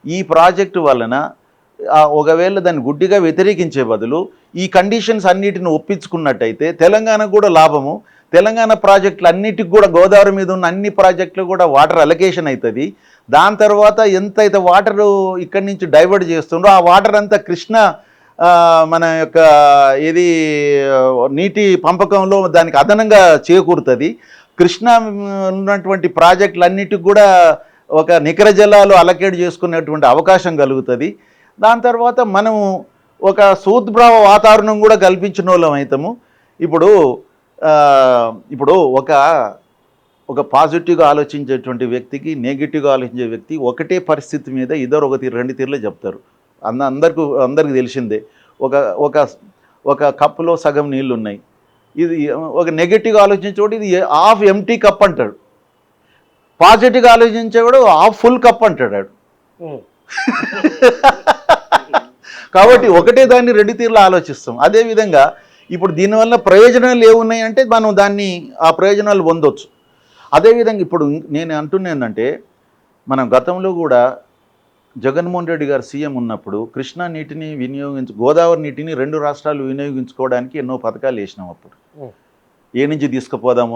ఈ ప్రాజెక్టు వలన ఒకవేళ దాన్ని గుడ్డిగా వ్యతిరేకించే బదులు ఈ కండిషన్స్ అన్నిటిని ఒప్పించుకున్నట్టయితే తెలంగాణకు కూడా లాభము. తెలంగాణ ప్రాజెక్టులు అన్నిటికి కూడా గోదావరి మీద ఉన్న అన్ని ప్రాజెక్టులు కూడా వాటర్ అలొకేషన్ అవుతుంది. దాని తర్వాత ఎంతైతే వాటర్ ఇక్కడి నుంచి డైవర్ట్ చేస్తుండో ఆ వాటర్ అంతా కృష్ణ మన యొక్క ఇది నీటి పంపకంలో దానికి అదనంగా చేకూరుతుంది. కృష్ణ ఉన్నటువంటి ప్రాజెక్టులన్నిటికి కూడా ఒక నికర జలాలు అలకేట్ చేసుకునేటువంటి అవకాశం కలుగుతుంది. దాని తర్వాత మనము ఒక సూద్భ్రావ వాతావరణం కూడా కల్పించిన వాళ్ళం అవుతాము. ఇప్పుడు ఒక పాజిటివ్గా ఆలోచించేటువంటి వ్యక్తికి నెగిటివ్గా ఆలోచించే వ్యక్తి ఒకటే పరిస్థితి మీద ఇద్దరు ఒక తీరు రెండు తీరులే చెప్తారు. అందరికి తెలిసిందే. ఒక కప్పులో సగం నీళ్ళు ఉన్నాయి, ఇది ఒక నెగిటివ్గా ఆలోచించేవాడు ఇది హాఫ్ ఎంటీ కప్ అంటాడు, పాజిటివ్గా ఆలోచించేవాడు హాఫ్ ఫుల్ కప్ అంటాడు. కాబట్టి ఒకటే దాన్ని రెండు తీరులో ఆలోచిస్తాం. అదేవిధంగా ఇప్పుడు దీనివల్ల ప్రయోజనాలు ఏమున్నాయంటే మనం ఆ ప్రయోజనాలు పొందొచ్చు. అదేవిధంగా ఇప్పుడు నేను అంటున్నా ఏంటంటే మనం గతంలో కూడా జగన్మోహన్ రెడ్డి గారు సీఎం ఉన్నప్పుడు కృష్ణా నీటిని గోదావరి నీటిని రెండు రాష్ట్రాలు వినియోగించుకోవడానికి ఎన్నో పథకాలు వేసినాం. అప్పుడు ఏ నుంచి తీసుకుపోదాము,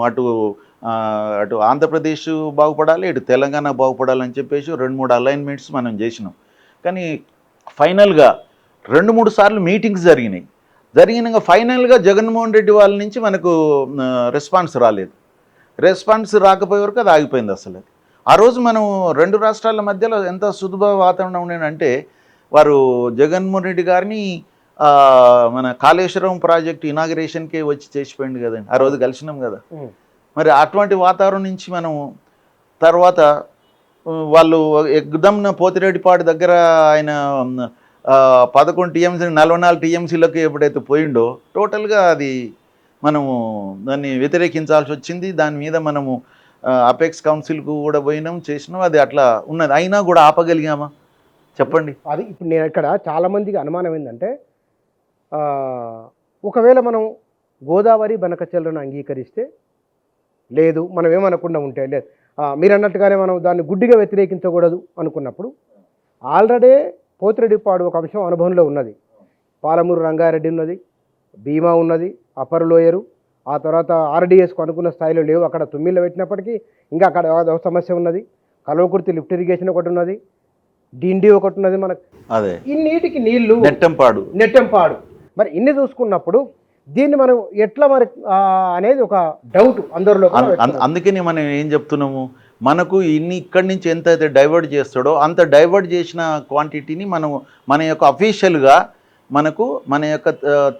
అటు ఆంధ్రప్రదేశ్ బాగుపడాలి, ఇటు తెలంగాణ బాగుపడాలని చెప్పేసి 2-3 అలైన్మెంట్స్ మనం చేసినాం. కానీ ఫైనల్గా 2-3 సార్లు మీటింగ్స్ జరిగినాక ఫైనల్గా జగన్మోహన్ రెడ్డి వాళ్ళ నుంచి మనకు రెస్పాన్స్ రాలేదు. రెస్పాన్స్ రాకపోయే వరకు అది ఆగిపోయింది. అసలు ఆ రోజు మనం రెండు రాష్ట్రాల మధ్యలో ఎంత సుదుభ వాతావరణం ఉండేనంటే వారు జగన్మోహన్ రెడ్డి గారిని మన కాళేశ్వరం ప్రాజెక్ట్ ఇనాగరేషన్కే వచ్చి చేసిపోయింది కదండి. ఆ రోజు కలిసినాం కదా. మరి అటువంటి వాతావరణం నుంచి మనం తర్వాత వాళ్ళు ఎగ్దమ్న పోతిరెడ్డిపాడు దగ్గర ఆయన 11 టీఎంసీ 44 టీఎంసీలకు ఎప్పుడైతే పోయిండో టోటల్గా అది మనము దాన్ని వ్యతిరేకించాల్సి వచ్చింది. దాని మీద మనము అపెక్స్ కౌన్సిల్కు కూడా పోయినాం, చేసినాం. అది అట్లా ఉన్నది, అయినా కూడా ఆపగలిగామా చెప్పండి? అది ఇప్పుడు నేను ఇక్కడ చాలామందికి అనుమానం ఏంటంటే ఒకవేళ మనం గోదావరి బనకచెర్లను అంగీకరిస్తే లేదు, మనం ఏమనకుండా ఉంటే లేదు, మీరు అన్నట్టుగానే మనం దాన్ని గుడ్డిగా వ్యతిరేకించకూడదు అనుకున్నప్పుడు ఆల్రెడీ పోతిరెడ్డిపాడు ఒక అంశం అనుభవంలో ఉన్నది, పాలమూరు రంగారెడ్డి ఉన్నది, భీమా ఉన్నది, అప్పర్ లోయరు, ఆ తర్వాత ఆర్డీఎస్కు అనుకున్న స్థాయిలో లేవు. అక్కడ తుమ్మిళ్ళు పెట్టినప్పటికీ ఇంకా అక్కడ సమస్య ఉన్నది. కల్వకుర్తి లిఫ్ట్ ఇరిగేషన్ ఒకటి ఉన్నది, డిండి ఒకటి ఉన్నది. మనకు అదే ఇన్నిటికి నీళ్లు నెట్టంపాడు మరి ఇన్ని చూసుకున్నప్పుడు దీన్ని మనం ఎట్లా మరి అనేది ఒక డౌట్ అందరిలో. అందుకని మనం ఏం చెప్తున్నాము, మనకు ఇక్కడి నుంచి ఎంత అయితే డైవర్ట్ చేస్తాడో అంత డైవర్ట్ చేసిన క్వాంటిటీని మనం మన యొక్క అఫీషియల్గా మన యొక్క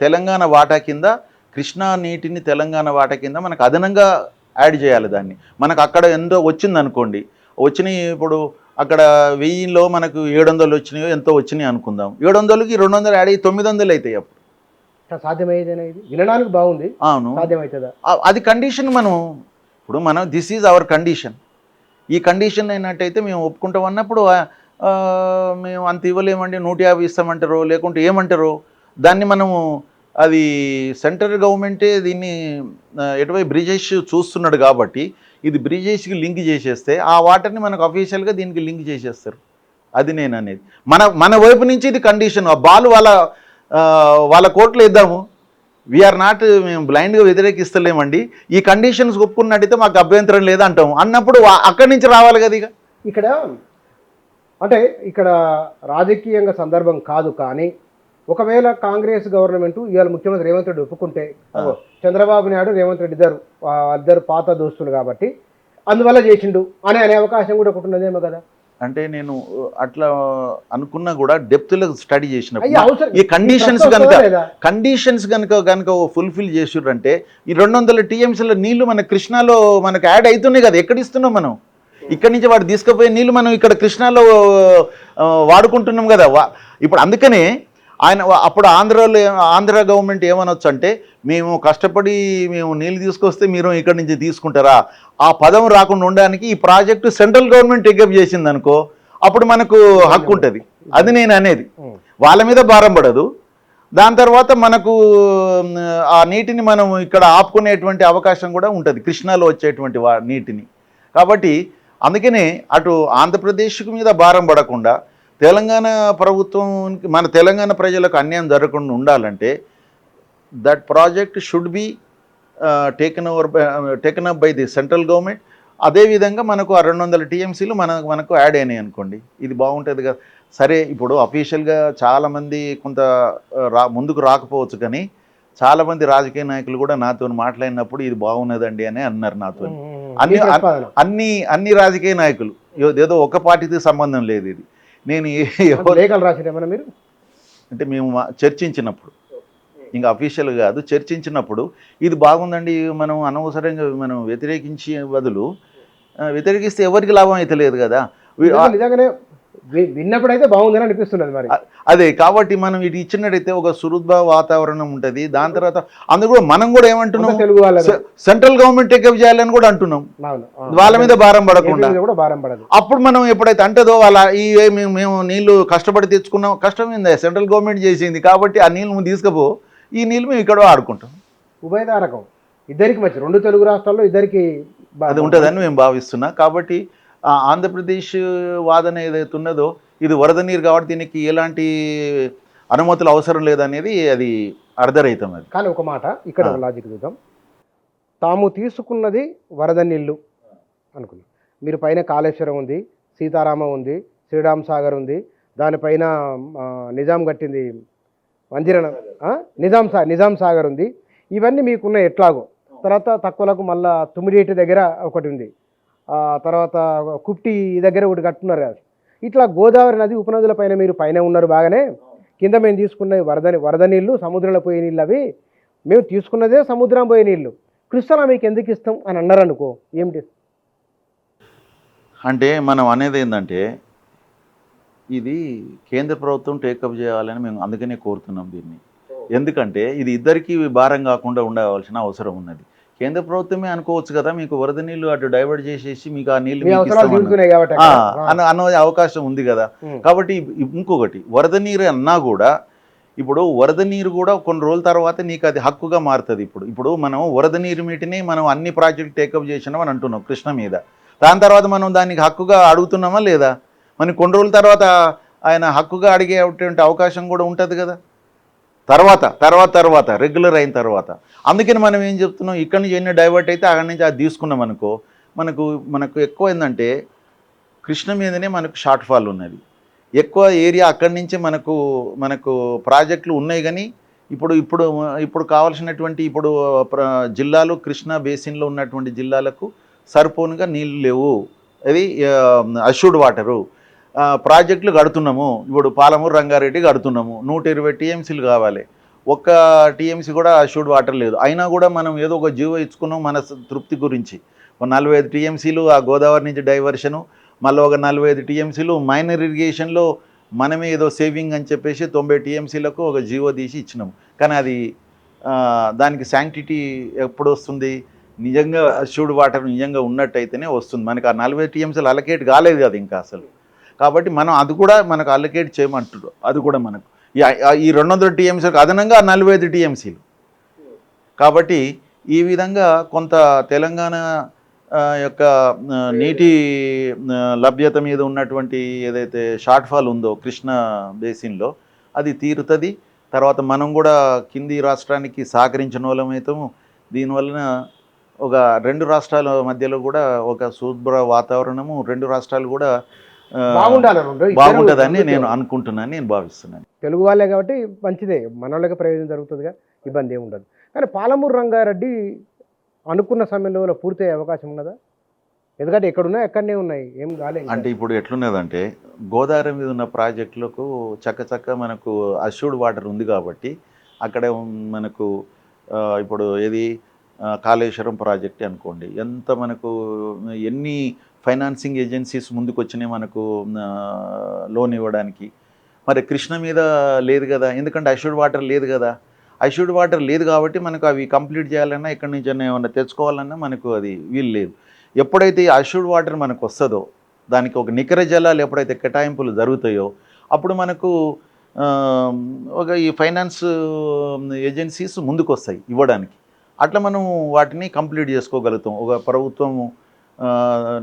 తెలంగాణ వాటా కింద కృష్ణా నీటిని తెలంగాణ వాటా కింద మనకు అదనంగా యాడ్ చేయాలి. దాన్ని మనకు అక్కడ ఎంతో వచ్చిందనుకోండి, వచ్చినాయి ఇప్పుడు అక్కడ 1000లో మనకు 700 వచ్చినాయో ఎంతో వచ్చినాయి అనుకుందాం. 700కి 200 యాడ్ అయ్యి 900 అవుతాయి. అప్పుడు సాధ్యమయ్యేదేనా? ఇది వినడానికి బాగుంది, అవును సాధ్యమవుతుందా? అది కండిషన్. మనం దిస్ ఈజ్ అవర్ కండిషన్. ఈ కండిషన్ అయినట్టయితే మేము ఒప్పుకుంటాం అన్నప్పుడు మేము అంత ఇవ్వలేమండి, 150 ఇస్తామంటారో లేకుంటే ఏమంటారో దాన్ని మనము అది సెంట్రల్ గవర్నమెంటే దీన్ని ఎటువైపు బ్రిజేష్ చూస్తున్నాడు కాబట్టి ఇది బ్రిజేష్కి లింక్ చేసేస్తే ఆ వాటర్ని మనకు అఫీషియల్గా దీనికి లింక్ చేసేస్తారు. అది నేను అనేది మన వైపు నుంచి ఇది కండిషన్. బాల్ వాళ్ళ కోర్టులో ఇద్దాము, వీఆర్ నాట్, మేము బ్లైండ్గా వ్యతిరేకిస్తలేమండి, ఈ కండిషన్స్ ఒప్పుకున్నట్టయితే మాకు అభ్యంతరం లేదా అంటాము అన్నప్పుడు అక్కడి నుంచి రావాలి కదా. ఇక్కడ రాజకీయంగా సందర్భం కాదు, కానీ ఒకవేళ కాంగ్రెస్ గవర్నమెంట్ ఇవాళ ముఖ్యమంత్రి రేవంత్ రెడ్డి ఒప్పుకుంటే చంద్రబాబు నాయుడు రేవంత్ రెడ్డి ఇద్దరు పాత దోస్తులు కాబట్టి అందువల్ల చేసిండు అనే అవకాశం కూడా ఒకటి ఉన్నదేమో కదా. అంటే నేను అట్లా అనుకున్నా కూడా డెప్త్లో స్టడీ చేసినప్పుడు ఈ కండిషన్స్ కనుక ఫుల్ఫిల్ చేసిర్రంటే ఈ 200 టీఎంసీల నీళ్లు మన కృష్ణాలో మనకు యాడ్ అవుతున్నాయి కదా. ఎక్కడ ఇస్తున్నాం మనం? ఇక్కడి నుంచి వాడు తీసుకుపోయే నీళ్ళు మనం ఇక్కడ కృష్ణాలో వాడుకుంటున్నాం కదా. ఇప్పుడు అందుకనే అప్పుడు ఆంధ్ర గవర్నమెంట్ ఏమనొచ్చు అంటే మేము కష్టపడి మేము నీళ్ళు తీసుకొస్తే మీరు ఇక్కడి నుంచి తీసుకుంటారా, ఆ పదం రాకుండా ఉండడానికి ఈ ప్రాజెక్టు సెంట్రల్ గవర్నమెంట్ టేకప్ చేసింది అనుకో, అప్పుడు మనకు హక్కు ఉంటుంది. అది నేను అనేది. వాళ్ళ మీద భారం పడదు, దాని తర్వాత మనకు ఆ నీటిని మనం ఇక్కడ ఆపుకునేటువంటి అవకాశం కూడా ఉంటుంది కృష్ణాలో వచ్చేటువంటి నీటిని. కాబట్టి అందుకనే అటు ఆంధ్రప్రదేశ్కు మీద భారం పడకుండా తెలంగాణ ప్రభుత్వం మన తెలంగాణ ప్రజలకు అన్యాయం జరగకుండా ఉండాలంటే that project should be taken up by the central government. అదేవిధంగా మనకు ఆ 200 టీఎంసీలు మనకు యాడ్ అయినాయి అనుకోండి, ఇది బాగుంటుంది కదా. సరే ఇప్పుడు అఫీషియల్గా చాలామంది కొంత ముందుకు రాకపోవచ్చు, కానీ చాలామంది రాజకీయ నాయకులు కూడా నాతో మాట్లాడినప్పుడు ఇది బాగున్నదండి అని అన్నారు నాతో. అన్ని రాజకీయ నాయకులు, ఏదో ఒక పార్టీతో సంబంధం లేదు ఇది. నేను మీరు అంటే మేము చర్చించినప్పుడు, ఇంకా అఫీషియల్ కాదు, చర్చించినప్పుడు ఇది బాగుందండి, మనం అనవసరంగా మనం వ్యతిరేకించే బదులు వ్యతిరేకిస్తే ఎవరికి లాభం అయితే లేదు కదా. విన్నప్పుడైతే బాగుందని అనిపిస్తున్నది మరి. అదే కాబట్టి మనం ఇటు ఇచ్చినట్టయితే ఒక సుహృద్భ వాతావరణం ఉంటుంది. దాని తర్వాత అందుకు కూడా మనం కూడా ఏమంటున్నాం, తెలుగు సెంట్రల్ గవర్నమెంట్ టేకప్ చేయాలని కూడా అంటున్నాం, వాళ్ళ మీద భారం పడకుండా. అప్పుడు మనం ఎప్పుడైతే అంటదో వాళ్ళ మేము నీళ్లు కష్టపడి తెచ్చుకున్నాం, కష్టమైంది సెంట్రల్ గవర్నమెంట్ చేసింది కాబట్టి ఆ నీళ్ళు నువ్వు తీసుకుపో, ఈ నీళ్ళు మేము ఇక్కడ ఆడుకుంటాం. ఉభయతారకం, ఇద్దరికి మంచి, 2 తెలుగు రాష్ట్రాల్లో ఇద్దరికి అది ఉంటుందని మేము భావిస్తున్నా. కాబట్టి ఆంధ్రప్రదేశ్ వాదన ఏదైతే ఉన్నదో ఇది వరద నీరు కాబట్టి దీనికి ఎలాంటి అనుమతులు అవసరం లేదనేది అది అర్ధరహితం. అది కానీ ఒక మాట ఇక్కడ లాజిక్ చూద్దాం. తాము తీసుకున్నది వరద నీళ్ళు అనుకున్నాం, మీరు పైన కాళేశ్వరం ఉంది, సీతారామ ఉంది, శ్రీరామ్ సాగర్ ఉంది, దానిపైన నిజాం కట్టింది వంజీరణ, నిజాం సాగర్ ఉంది, ఇవన్నీ మీకున్న ఎట్లాగో. తర్వాత తక్కువలకు మళ్ళా తుమ్మిడిటి దగ్గర ఒకటి ఉంది, తర్వాత కుప్టి దగ్గర ఒకటి కట్టున్నారు కదా. ఇట్లా గోదావరి నది ఉపనదుల పైన మీరు పైన ఉన్నారు బాగానే, కింద మేము తీసుకున్నవి వరద నీళ్ళు, సముద్రంలో పోయే నీళ్ళు, అవి మేము తీసుకున్నదే సముద్రం పోయే నీళ్ళు, కృష్ణా మీకు ఎందుకు ఇస్తాం అని అన్నారు అనుకో, ఏమిటి అంటే మనం అనేది ఏంటంటే ఇది కేంద్ర ప్రభుత్వం టేకప్ చేయాలని మేము అందుకనే కోరుతున్నాం దీన్ని. ఎందుకంటే ఇది ఇద్దరికీ భారం కాకుండా ఉండవలసిన అవసరం ఉన్నది. కేంద్ర ప్రభుత్వమే అనుకోవచ్చు కదా, మీకు వరద నీళ్లు అటు డైవర్ట్ చేసేసి మీకు ఆ నీళ్లు అన్న అవకాశం ఉంది కదా. కాబట్టి ఇంకొకటి వరద నీరు అన్నా కూడా, ఇప్పుడు వరద నీరు కూడా కొన్ని రోజుల తర్వాత నీకు అది హక్కుగా మారుతుంది. ఇప్పుడు మనం వరద నీరు మీటిని మనం అన్ని ప్రాజెక్టు టేకప్ చేసినాం అని అంటున్నాం కృష్ణ మీద, దాని తర్వాత మనం దానికి హక్కుగా అడుగుతున్నామా లేదా, మనకి కొన్ని రోజుల తర్వాత ఆయన హక్కుగా అడిగేటువంటి అవకాశం కూడా ఉంటుంది కదా తర్వాత రెగ్యులర్ అయిన తర్వాత. అందుకని మనం ఏం చెప్తున్నాం, ఇక్కడి నుంచి ఎన్ని డైవర్ట్ అయితే అక్కడి నుంచి అది తీసుకున్నాం అనుకో, మనకు ఎక్కువ ఏంటంటే కృష్ణ మీదనే మనకు షార్ట్ ఫాల్ ఉన్నది, ఎక్కువ ఏరియా అక్కడి నుంచి మనకు ప్రాజెక్టులు ఉన్నాయి. కానీ ఇప్పుడు కావాల్సినటువంటి జిల్లాలు కృష్ణా బేసిన్లో ఉన్నటువంటి జిల్లాలకు సరిపోనుగా నీళ్ళు లేవు, అది అష్యూర్డ్ వాటరు. ప్రాజెక్టులు కడుతున్నాము, ఇప్పుడు పాలమూరు రంగారెడ్డి కడుతున్నాము, 120 టీఎంసీలు కావాలి, ఒక్క టీఎంసీ కూడా అష్యూర్డ్ వాటర్ లేదు. అయినా కూడా మనం ఏదో ఒక జీవో ఇచ్చుకున్నాం మన తృప్తి గురించి. 45 టీఎంసీలు ఆ గోదావరి నుంచి డైవర్షను, మళ్ళీ ఒక 45 టీఎంసీలు మైనర్ ఇరిగేషన్లో మనమే ఏదో సేవింగ్ అని చెప్పేసి 90 టీఎంసీలకు ఒక జీవో తీసి ఇచ్చినాం. కానీ అది దానికి శాంక్టిటీ ఎప్పుడు వస్తుంది, నిజంగా అష్యూర్డ్ వాటర్ నిజంగా ఉన్నట్టయితేనే వస్తుంది. మనకు ఆ 40 టీఎంసీలు అలకేట్ కాలేదు కదా ఇంకా అసలు. కాబట్టి మనం అది కూడా మనకు అలొకేట్ చేయమంటారు, అది కూడా మనకు ఈ 200 టీఎంసీలకు అదనంగా 45 టీఎంసీలు. కాబట్టి ఈ విధంగా కొంత తెలంగాణ యొక్క నీటి లభ్యత మీద ఉన్నటువంటి ఏదైతే షార్ట్ ఫాల్ ఉందో కృష్ణా బేసిన్లో అది తీరుతుంది. తర్వాత మనం కూడా కింది రాష్ట్రానికి సహకరించిన వాళ్ళమైతాము. దీనివలన ఒక 2 రాష్ట్రాల మధ్యలో కూడా ఒక శుభ్ర వాతావరణము, 2 రాష్ట్రాలు కూడా బాగుంటుందని నేను అనుకుంటున్నాను, నేను భావిస్తున్నాను. తెలుగు వాళ్ళే కాబట్టి మంచిదే, మన వాళ్ళకి ప్రయోజనం జరుగుతుందిగా, ఇబ్బంది ఏమి ఉండదు. కానీ పాలమూరు రంగారెడ్డి అనుకున్న సమయంలో పూర్తయ్యే అవకాశం ఉన్నదా? ఎందుకంటే ఎక్కడనే ఉన్నాయి, ఏం కాలేదు. అంటే ఇప్పుడు ఎట్లున్నదంటే గోదావరి మీద ఉన్న ప్రాజెక్టులకు చక్క మనకు అష్యూర్డ్ వాటర్ ఉంది కాబట్టి అక్కడ మనకు ఇప్పుడు ఏది కాళేశ్వరం ప్రాజెక్ట్ అనుకోండి, ఎంత మనకు ఎన్ని ఫైనాన్సింగ్ ఏజెన్సీస్ ముందుకు వచ్చినాయి మనకు లోన్ ఇవ్వడానికి. మరి కృష్ణ మీద లేదు కదా, ఎందుకంటే అష్యూర్డ్ వాటర్ లేదు కదా. అష్యూర్డ్ వాటర్ లేదు కాబట్టి మనకు అవి కంప్లీట్ చేయాలన్నా ఎక్కడి నుంచి ఏమన్నా తెచ్చుకోవాలన్నా మనకు అది వీలు లేదు. ఎప్పుడైతే ఈ అష్యూర్డ్ వాటర్ మనకు వస్తుందో, దానికి ఒక నికర జలాలు ఎప్పుడైతే కేటాయింపులు జరుగుతాయో అప్పుడు మనకు ఒక ఈ ఫైనాన్స్ ఏజెన్సీస్ ముందుకు వస్తాయి ఇవ్వడానికి. అట్లా మనం వాటిని కంప్లీట్ చేసుకోగలుగుతాం. ఒక ప్రభుత్వం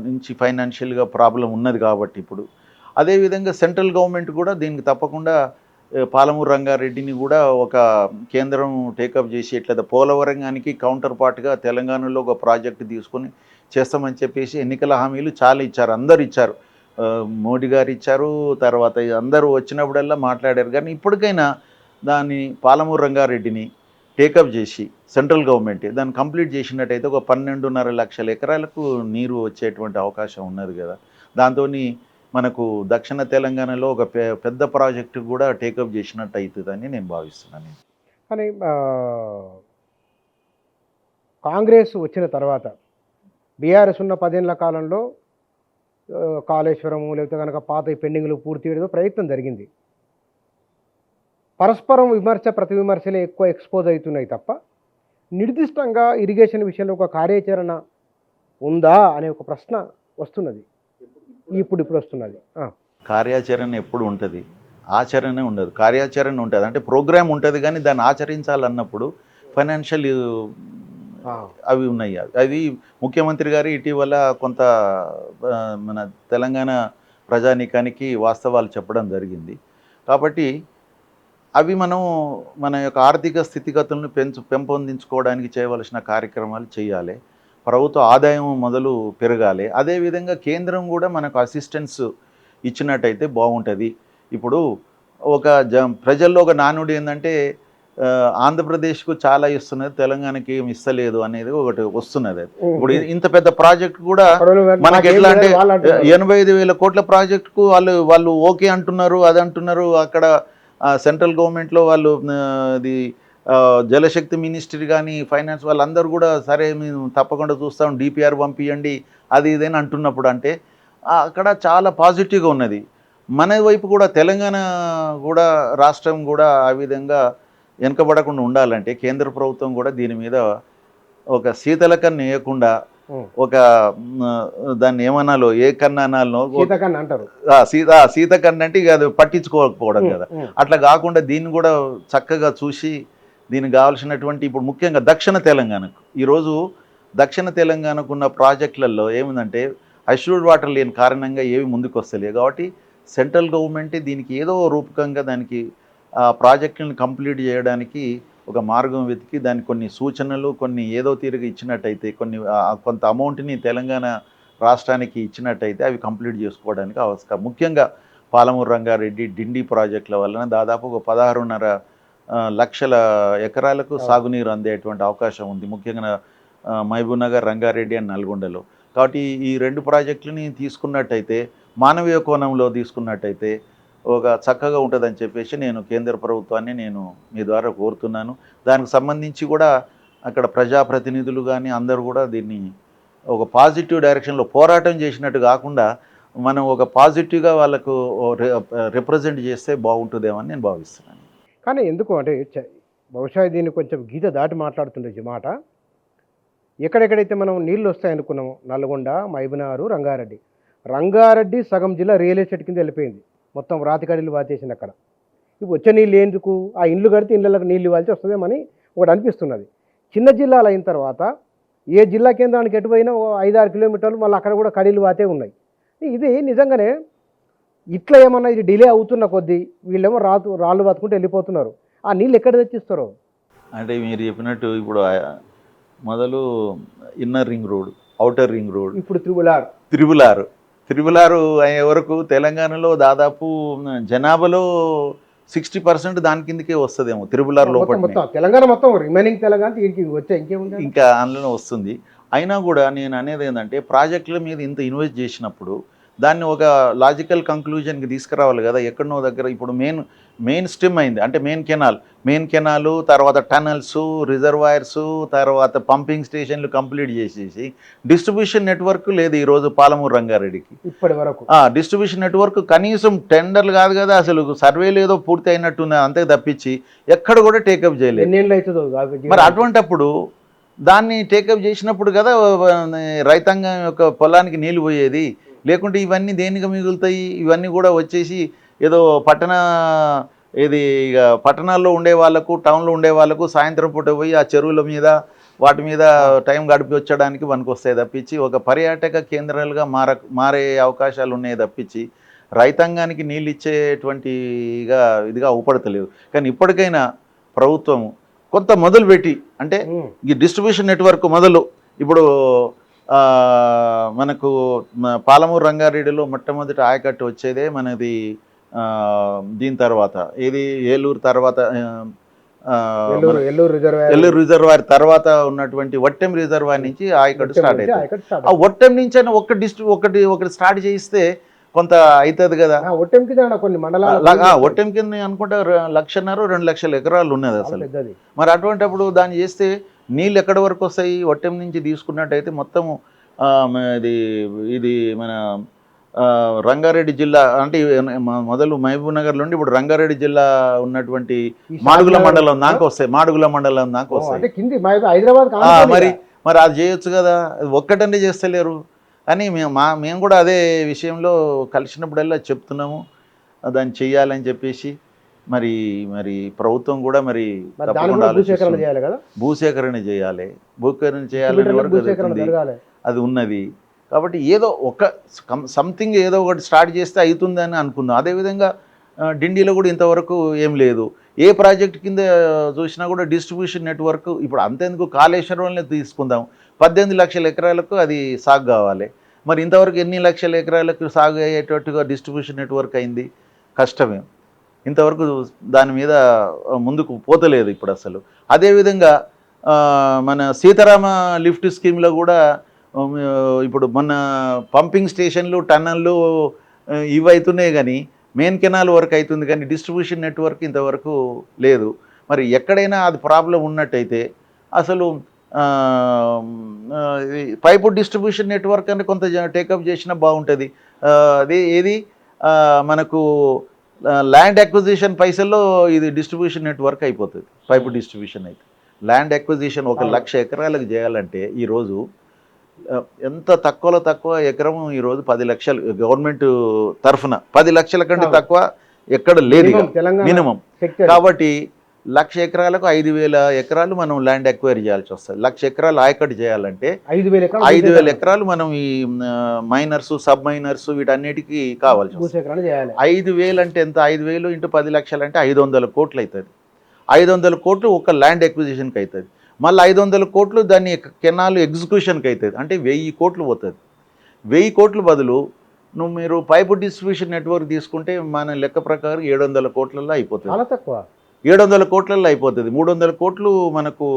నుంచి ఫైనాన్షియల్గా ప్రాబ్లం ఉన్నది కాబట్టి ఇప్పుడు. అదేవిధంగా సెంట్రల్ గవర్నమెంట్ కూడా దీనికి తప్పకుండా పాలమూరు రంగారెడ్డిని కూడా ఒక కేంద్రం టేకప్ చేసి ఇట్లా పోలవరంగానికి కౌంటర్ పార్ట్గా తెలంగాణలో ఒక ప్రాజెక్టు తీసుకొని చేస్తామని చెప్పేసి ఎన్నికల హామీలు చాలా ఇచ్చారు, అందరు ఇచ్చారు. మోడీ గారు ఇచ్చారు, తర్వాత అందరూ వచ్చినప్పుడల్లా మాట్లాడారు. కానీ ఇప్పటికైనా దాన్ని పాలమూరు రంగారెడ్డిని టేకప్ చేసి సెంట్రల్ గవర్నమెంట్ దాన్ని కంప్లీట్ చేసినట్టయితే ఒక 12.5 లక్షల ఎకరాలకు నీరు వచ్చేటువంటి అవకాశం ఉన్నది కదా. దాంతో మనకు దక్షిణ తెలంగాణలో ఒక పెద్ద ప్రాజెక్టు కూడా టేకప్ చేసినట్టు అవుతుందని నేను భావిస్తున్నాను. కానీ కాంగ్రెస్ వచ్చిన తర్వాత బీఆర్ఎస్ ఉన్న 10 ఏళ్ల కాలంలో కాళేశ్వరము లేకపోతే కనుక పాత పెండింగ్లు పూర్తి చేయడం ప్రయత్నం జరిగింది. పరస్పరం విమర్శ ప్రతి విమర్శలే ఎక్కువ ఎక్స్పోజ్ అవుతున్నాయి తప్ప నిర్దిష్టంగా ఇరిగేషన్ విషయంలో ఒక కార్యాచరణ ఉందా అనే ఒక ప్రశ్న వస్తున్నది. ఇప్పుడు వస్తున్నది. కార్యాచరణ ఎప్పుడు ఉంటుంది, ఆచరణ ఉండదు. కార్యాచరణ ఉంటుంది అంటే ప్రోగ్రామ్ ఉంటుంది, కానీ దాన్ని ఆచరించాలన్నప్పుడు ఫైనాన్షియల్ అవి ఉన్నాయి. అవి ముఖ్యమంత్రి గారు ఇటీవల కొంత మన తెలంగాణ ప్రజానీకానికి వాస్తవాలు చెప్పడం జరిగింది. కాబట్టి అవి మనం మన యొక్క ఆర్థిక స్థితిగతులను పెంపొందించుకోవడానికి చేయవలసిన కార్యక్రమాలు చేయాలి. ప్రభుత్వ ఆదాయం మొదలు పెరగాలి. అదేవిధంగా కేంద్రం కూడా మనకు అసిస్టెన్స్ ఇచ్చినట్టయితే బాగుంటుంది. ఇప్పుడు ఒక ప్రజల్లో ఒక నానుడి ఏంటంటే ఆంధ్రప్రదేశ్కు చాలా ఇస్తున్నది, తెలంగాణకి ఏమి ఇస్తలేదు అనేది ఒకటి వస్తున్నది. ఇప్పుడు ఇంత పెద్ద ప్రాజెక్ట్ కూడా మనకి ఎట్లా అంటే 85,000 కోట్ల ప్రాజెక్టుకు వాళ్ళు ఓకే అంటున్నారు, అది అంటున్నారు. అక్కడ సెంట్రల్ గవర్నమెంట్లో వాళ్ళు ఇది జలశక్తి మినిస్ట్రీ కానీ ఫైనాన్స్ వాళ్ళందరూ కూడా సరే మేము తప్పకుండా చూస్తాం, డిపిఆర్ పంపించండి అది ఇదేని అంటున్నప్పుడు అంటే అక్కడ చాలా పాజిటివ్గా ఉన్నది. మన వైపు కూడా తెలంగాణ కూడా రాష్ట్రం కూడా ఆ విధంగా వెనకబడకుండా ఉండాలంటే కేంద్ర ప్రభుత్వం కూడా దీని మీద ఒక శీతలకన్ను వేయకుండా ఒక దాన్ని ఏమనాలో ఏ కన్ను అనాలో అంటారు, శీతకన్ను అంటే ఇక అది పట్టించుకోకపోవడం కదా. అట్లా కాకుండా దీన్ని కూడా చక్కగా చూసి దీనికి కావాల్సినటువంటి ఇప్పుడు ముఖ్యంగా దక్షిణ తెలంగాణకు ఈరోజు దక్షిణ తెలంగాణకు ఉన్న ప్రాజెక్టులలో ఏముందంటే అష్యూర్డ్ వాటర్ లేని కారణంగా ఏవి ముందుకు వస్తలేదు. కాబట్టి సెంట్రల్ గవర్నమెంటే దీనికి ఏదో రూపకంగా దానికి ప్రాజెక్టులను కంప్లీట్ చేయడానికి ఒక మార్గం వెతికి దానికి కొన్ని సూచనలు కొన్ని ఏదో తీరుగా ఇచ్చినట్టయితే కొంత అమౌంట్ని తెలంగాణ రాష్ట్రానికి ఇచ్చినట్టయితే అవి కంప్లీట్ చేసుకోవడానికి అవసరం. ముఖ్యంగా పాలమూరు రంగారెడ్డి డిండి ప్రాజెక్టుల వలన దాదాపు ఒక 16.5 లక్షల ఎకరాలకు సాగునీరు అందేటువంటి అవకాశం ఉంది, ముఖ్యంగా మహబూబ్నగర్, రంగారెడ్డి అండ్ నల్గొండలో. కాబట్టి ఈ 2 ప్రాజెక్టులని తీసుకున్నట్టయితే మానవీయ కోణంలో తీసుకున్నట్టయితే ఒక చక్కగా ఉంటుందని చెప్పేసి నేను కేంద్ర ప్రభుత్వాన్ని నేను మీ ద్వారా కోరుతున్నాను. దానికి సంబంధించి కూడా అక్కడ ప్రజాప్రతినిధులు కానీ అందరూ కూడా దీన్ని ఒక పాజిటివ్ డైరెక్షన్లో పోరాటం చేసినట్టు కాకుండా మనం ఒక పాజిటివ్గా వాళ్ళకు రిప్రజెంట్ చేస్తే బాగుంటుందేమో అని నేను భావిస్తున్నాను. కానీ ఎందుకు అంటే బహుశా దీన్ని కొంచెం గీత దాటి మాట్లాడుతుండే మాట. ఎక్కడెక్కడైతే మనం నీళ్ళు వస్తాయనుకున్నాము నల్గొండ, మహబూబ్నగర్, రంగారెడ్డి సగం జిల్లా రియల్ ఎస్టేట్ కింద వెళ్ళిపోయింది, మొత్తం రాతికడీలు వాచేసింది అక్కడ. ఇప్పుడు వచ్చే నీళ్ళు ఎందుకు, ఆ ఇండ్లు కడితే ఇళ్ళకి నీళ్ళు ఇవ్వాల్సి వస్తుందేమని ఒకటి అనిపిస్తున్నది. చిన్న జిల్లాలు అయిన తర్వాత ఏ జిల్లా కేంద్రానికి ఎటుపోయినా 5-6 కిలోమీటర్లు మళ్ళీ అక్కడ కూడా కడీలు వాతే ఉన్నాయి. ఇది నిజంగానే ఇట్లా ఏమన్నా ఇది డిలే అవుతున్న కొద్దీ వీళ్ళేమో రాళ్ళు బతుకుంటూ వెళ్ళిపోతున్నారు. ఆ నీళ్ళు ఎక్కడ తెచ్చిస్తారో అంటే మీరు చెప్పినట్టు ఇప్పుడు మొదలు inner ring road, outer ring road, ఇప్పుడు త్రిబుల్ ఆర్ అయ్యే వరకు తెలంగాణలో దాదాపు జనాభాలో 60% దాని కిందకే వస్తుందేమో త్రిబుల్ ఆర్ లోపల. తెలంగాణ మొత్తం రిమైనింగ్ తెలంగాణ వచ్చే ఇంకేముంది ఇంకా అందులో వస్తుంది. అయినా కూడా నేను అనేది ఏంటంటే ప్రాజెక్టుల మీద ఇంత ఇన్వెస్ట్ చేసినప్పుడు దాన్ని ఒక లాజికల్ కంక్లూజన్కి తీసుకురావాలి కదా. ఎక్కడనో దగ్గర ఇప్పుడు మెయిన్ స్ట్రీమ్ అయింది అంటే మెయిన్ కెనాలు, తర్వాత టనల్స్, రిజర్వాయర్స్, తర్వాత పంపింగ్ స్టేషన్లు కంప్లీట్ చేసేసి డిస్ట్రిబ్యూషన్ నెట్వర్క్ లేదు ఈరోజు పాలమూరు రంగారెడ్డికి ఇప్పటి వరకు. డిస్ట్రిబ్యూషన్ నెట్వర్క్ కనీసం టెండర్లు కాదు కదా, అసలు సర్వేలు ఏదో పూర్తి అయినట్టున్నది అంతే తప్పించి ఎక్కడ కూడా టేకప్ చేయలేదు. మరి అటువంటప్పుడు దాన్ని టేకప్ చేసినప్పుడు కదా రైతాంగం యొక్క పొలానికి నీళ్ళు పోయేది. లేకుంటే ఇవన్నీ దేనికి మిగులుతాయి? ఇవన్నీ కూడా వచ్చేసి ఏదో పట్టణ ఇది ఇక పట్టణాల్లో ఉండే వాళ్ళకు టౌన్లో ఉండే వాళ్ళకు సాయంత్రం పూట పోయి ఆ చెరువుల మీద వాటి మీద టైం గడిపి వచ్చడానికి పనికొస్తాయి తప్పించి ఒక పర్యాటక కేంద్రాలుగా మారే అవకాశాలు ఉన్నాయి తప్పించి రైతాంగానికి నీళ్ళు ఇచ్చేటువంటిగా ఇదిగా ఊపడతలేవు. కానీ ఇప్పటికైనా ప్రభుత్వం కొంత మొదలుపెట్టి అంటే ఈ డిస్ట్రిబ్యూషన్ నెట్వర్క్ మొదలు ఇప్పుడు మనకు పాలమూరు రంగారెడ్డిలో మొట్టమొదటి ఆయకట్టు వచ్చేదే మనది. దీని తర్వాత ఏది ఏలూరు తర్వాత ఏలూరు రిజర్వాయర్ తర్వాత ఉన్నటువంటి వట్టెం రిజర్వాయర్ నుంచి ఆయకట్టు స్టార్ట్ అవుతుంది. ఆ వట్టెం నుంచి అయినా ఒకటి స్టార్ట్ చేయిస్తే కొంత అవుతుంది కదా. ఒట్టెం కింద అనుకుంటే 1.5-2 లక్షల ఎకరాలు ఉన్నది అసలు. మరి అటువంటిప్పుడు దాన్ని చేస్తే నీళ్ళు ఎక్కడి వరకు వస్తాయి? ఒట్టెం నుంచి తీసుకున్నట్టయితే మొత్తము ఇది మన రంగారెడ్డి జిల్లా అంటే మొదలు మహబూబ్ నగర్ నుండి ఇప్పుడు రంగారెడ్డి జిల్లా ఉన్నటువంటి మాడుగుల మండలం దాకా వస్తాయి. మాడుగుల మండలం దాకా వస్తాయి. మరి అది చేయొచ్చు కదా. ఒక్కటంటే చేస్తలేరు అని మేము కూడా అదే విషయంలో కలిసినప్పుడల్లా చెప్తున్నాము దాన్ని చెయ్యాలని చెప్పేసి. మరి ప్రభుత్వం కూడా మరి భూసేకరణ చేయాలి. భూసేకరణ చేయాలని వరకు అది ఉన్నది. కాబట్టి ఏదో సంథింగ్ ఏదో ఒకటి స్టార్ట్ చేస్తే అవుతుందని అనుకుందాం. అదేవిధంగా డిండిలో కూడా ఇంతవరకు ఏం లేదు. ఏ ప్రాజెక్ట్ కింద చూసినా కూడా డిస్ట్రిబ్యూషన్ నెట్వర్క్ ఇప్పుడు అంతేందుకు కాళేశ్వరంలో తీసుకుందాం. 18 లక్షల ఎకరాలకు అది సాగు కావాలి. మరి ఇంతవరకు ఎన్ని లక్షల ఎకరాలకు సాగు అయ్యేటట్టుగా డిస్ట్రిబ్యూషన్ నెట్వర్క్ అయింది? కష్టమే. ఇంతవరకు దాని మీద ముందుకు పోతలేదు ఇప్పుడు అసలు. అదేవిధంగా మన సీతారామ లిఫ్ట్ స్కీమ్లో కూడా ఇప్పుడు మొన్న పంపింగ్ స్టేషన్లు టన్నెళ్ళు ఇవి అవుతున్నాయి కానీ మెయిన్ కెనాల్ వరకు అవుతుంది కానీ డిస్ట్రిబ్యూషన్ నెట్వర్క్ ఇంతవరకు లేదు. మరి ఎక్కడైనా అది ప్రాబ్లం ఉన్నట్టయితే అసలు పైపు డిస్ట్రిబ్యూషన్ నెట్వర్క్ అని కొంత టేకప్ చేసినా బాగుంటుంది. అది ఏది మనకు ల్యాండ్ అక్విజిషన్ పైసల్లో ఇది డిస్ట్రిబ్యూషన్ నెట్వర్క్ అయిపోతుంది. పైపు డిస్ట్రిబ్యూషన్ అయితే ల్యాండ్ అక్విజిషన్ 1,00,000 ఎకరాలకు చేయాలంటే ఈరోజు ఎంత తక్కువలో తక్కువ ఎకరం ఈరోజు 10 లక్షలు గవర్నమెంట్ తరఫున 10 లక్షల కంటే తక్కువ ఎక్కడ లేదు మినిమం. కాబట్టి 1,00,000 ఎకరాలకు 5,000 ఎకరాలు మనం ల్యాండ్ ఎక్వైర్ చేయాల్సి వస్తుంది. 1,00,000 ఎకరాలు ఆయకట్టు చేయాలంటే 5,000 ఎకరాలు మనం ఈ మైనర్స్ సబ్ మైనర్స్ వీటన్నిటికీ కావాల్సి వస్తుంది. 5,000 అంటే ఎంత? 5,000 ఇంటూ 10 లక్షలు అంటే 500 కోట్లు అవుతుంది. 500 కోట్లు ఒక ల్యాండ్ ఎక్విజిషన్కి అవుతుంది. మళ్ళీ 500 కోట్లు దాన్ని కెనాల్ ఎగ్జిక్యూషన్కి అవుతుంది. అంటే 1000 కోట్లు పోతుంది. 1000 కోట్ల బదులు మీరు పైపు డిస్ట్రిబ్యూషన్ నెట్వర్క్ తీసుకుంటే మన లెక్క ప్రకారం 700 కోట్లలో అయిపోతుంది. చాలా తక్కువ. 700 కోట్లలో అయిపోతుంది. 300 కోట్లు మనకు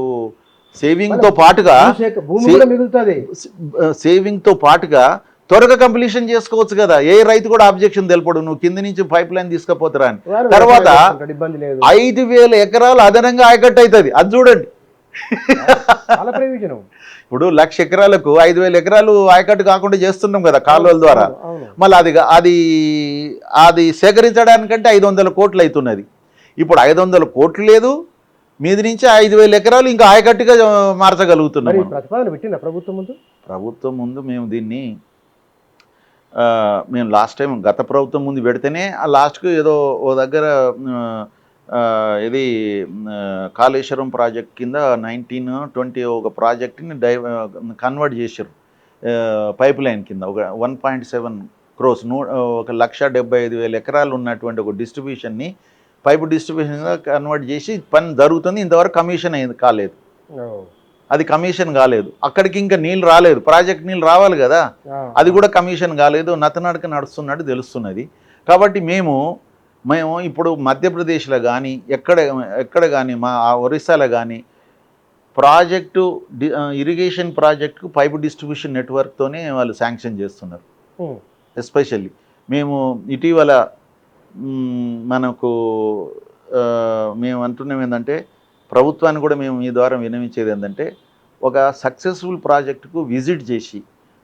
సేవింగ్తో పాటుగా త్వరగా కంప్లీషన్ చేసుకోవచ్చు కదా. ఏ రైతు కూడా ఆబ్జెక్షన్ తెలపడు నువ్వు కింద నుంచి పైప్ లైన్ తీసుకుపోతారా అని. తర్వాత 5,000 ఎకరాలు అదనంగా ఆయకట్టు అవుతుంది. అది చూడండి. ఇప్పుడు 1,00,000 ఎకరాలకు 5,000 ఎకరాలు ఆయకట్టు కాకుండా చేస్తున్నాం కదా కాలువల ద్వారా. మళ్ళీ అది సేకరించడానికంటే 500 కోట్లు అవుతున్నది. ఇప్పుడు 500 కోట్లు లేదు, మీది నుంచి 5,000 ఎకరాలు ఇంకా ఆయకట్టుగా మార్చగలుగుతున్నాం. ప్రభుత్వం ముందు మేము దీన్ని లాస్ట్ టైం గత ప్రభుత్వం ముందు పెడితేనే ఆ లాస్ట్కు ఏదో ఓ దగ్గర ఇది కాళేశ్వరం ప్రాజెక్ట్ కింద 1920 ఒక ప్రాజెక్ట్ని కన్వర్ట్ చేశారు పైప్ లైన్ కింద. ఒక 1.7 crores 1,75,000 ఎకరాలు ఉన్నటువంటి ఒక డిస్ట్రిబ్యూషన్ని పైపు డిస్ట్రిబ్యూషన్గా కన్వర్ట్ చేసి పని జరుగుతుంది. ఇంతవరకు కమిషన్ కాలేదు. అది కమిషన్ కాలేదు. అక్కడికి ఇంకా నీళ్ళు రాలేదు. ప్రాజెక్ట్ నీళ్ళు రావాలి కదా, అది కూడా కమిషన్ కాలేదు. నతనడక నడుస్తున్నట్టు తెలుస్తున్నది. కాబట్టి మేము ఇప్పుడు మధ్యప్రదేశ్లో కానీ ఎక్కడ కానీ మా ఒరిస్సాలో కానీ ప్రాజెక్టు ఇరిగేషన్ ప్రాజెక్టుకు పైపు డిస్ట్రిబ్యూషన్ నెట్వర్క్తోనే వాళ్ళు శాంక్షన్ చేస్తున్నారు. ఎస్పెషల్లీ మేము ఇటీవల మేము అంటున్నాం ఏంటంటే ప్రభుత్వాన్ని కూడా మేము ఈ ద్వారా విన్నవించేది ఏంటంటే ఒక సక్సెస్ఫుల్ ప్రాజెక్టుకు విజిట్ చేసి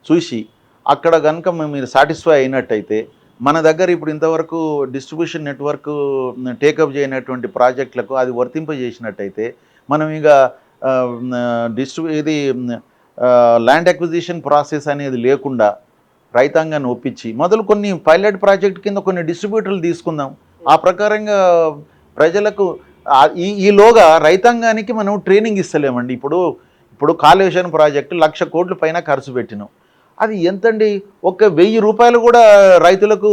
చూసి అక్కడ కనుక మీరు సాటిస్ఫై అయినట్టయితే మన దగ్గర ఇప్పుడు ఇంతవరకు డిస్ట్రిబ్యూషన్ నెట్వర్క్ టేకప్ చేయనటువంటి ప్రాజెక్టులకు అది వర్తింపజేసినట్టయితే మనం ఇక ఇది ల్యాండ్ అక్విజిషన్ ప్రాసెస్ అనేది లేకుండా రైతాంగాన్ని ఒప్పించి మొదలు కొన్ని పైలట్ ప్రాజెక్ట్ కింద కొన్ని డిస్ట్రిబ్యూటర్లు తీసుకుందాం. ఆ ప్రకారంగా ప్రజలకు ఈలోగా రైతాంగానికి మనం ట్రైనింగ్ ఇస్తలేమండి. ఇప్పుడు కాళేశ్వరం ప్రాజెక్టు 1,00,000 కోట్ల పైన ఖర్చు పెట్టినాం. అది ఎంతండి? ఒక 1,000 రూపాయలు కూడా రైతులకు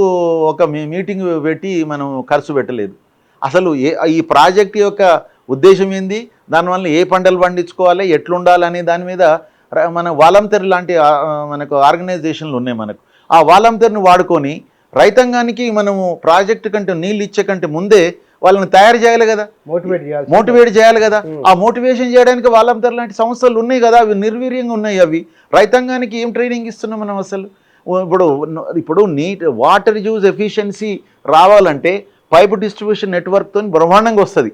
ఒక మీటింగ్ పెట్టి మనం ఖర్చు పెట్టలేదు. అసలు ఈ ప్రాజెక్ట్ యొక్క ఉద్దేశం ఏంది, దానివల్ల ఏ పంటలు పండించుకోవాలి, ఎట్లుండాలనే దాని మీద మన వాలంటీర్ లాంటి మనకు ఆర్గనైజేషన్లు ఉన్నాయి మనకు. ఆ వాలంటీర్ని వాడుకొని రైతాంగానికి మనము ప్రాజెక్టు కంటే నీళ్ళు ఇచ్చే కంటే ముందే వాళ్ళని తయారు చేయాలి కదా, మోటివేట్ చేయాలి కదా. ఆ మోటివేషన్ చేయడానికి వాలంటీర్ లాంటి సంస్థలు ఉన్నాయి కదా, అవి నిర్వీర్యంగా ఉన్నాయి. అవి రైతాంగానికి ఏం ట్రైనింగ్ ఇస్తున్నాం మనం అసలు? ఇప్పుడు వాటర్ యూజ్ ఎఫిషియన్సీ రావాలంటే పైప్ డిస్ట్రిబ్యూషన్ నెట్వర్క్తో బ్రహ్మాండంగా వస్తుంది.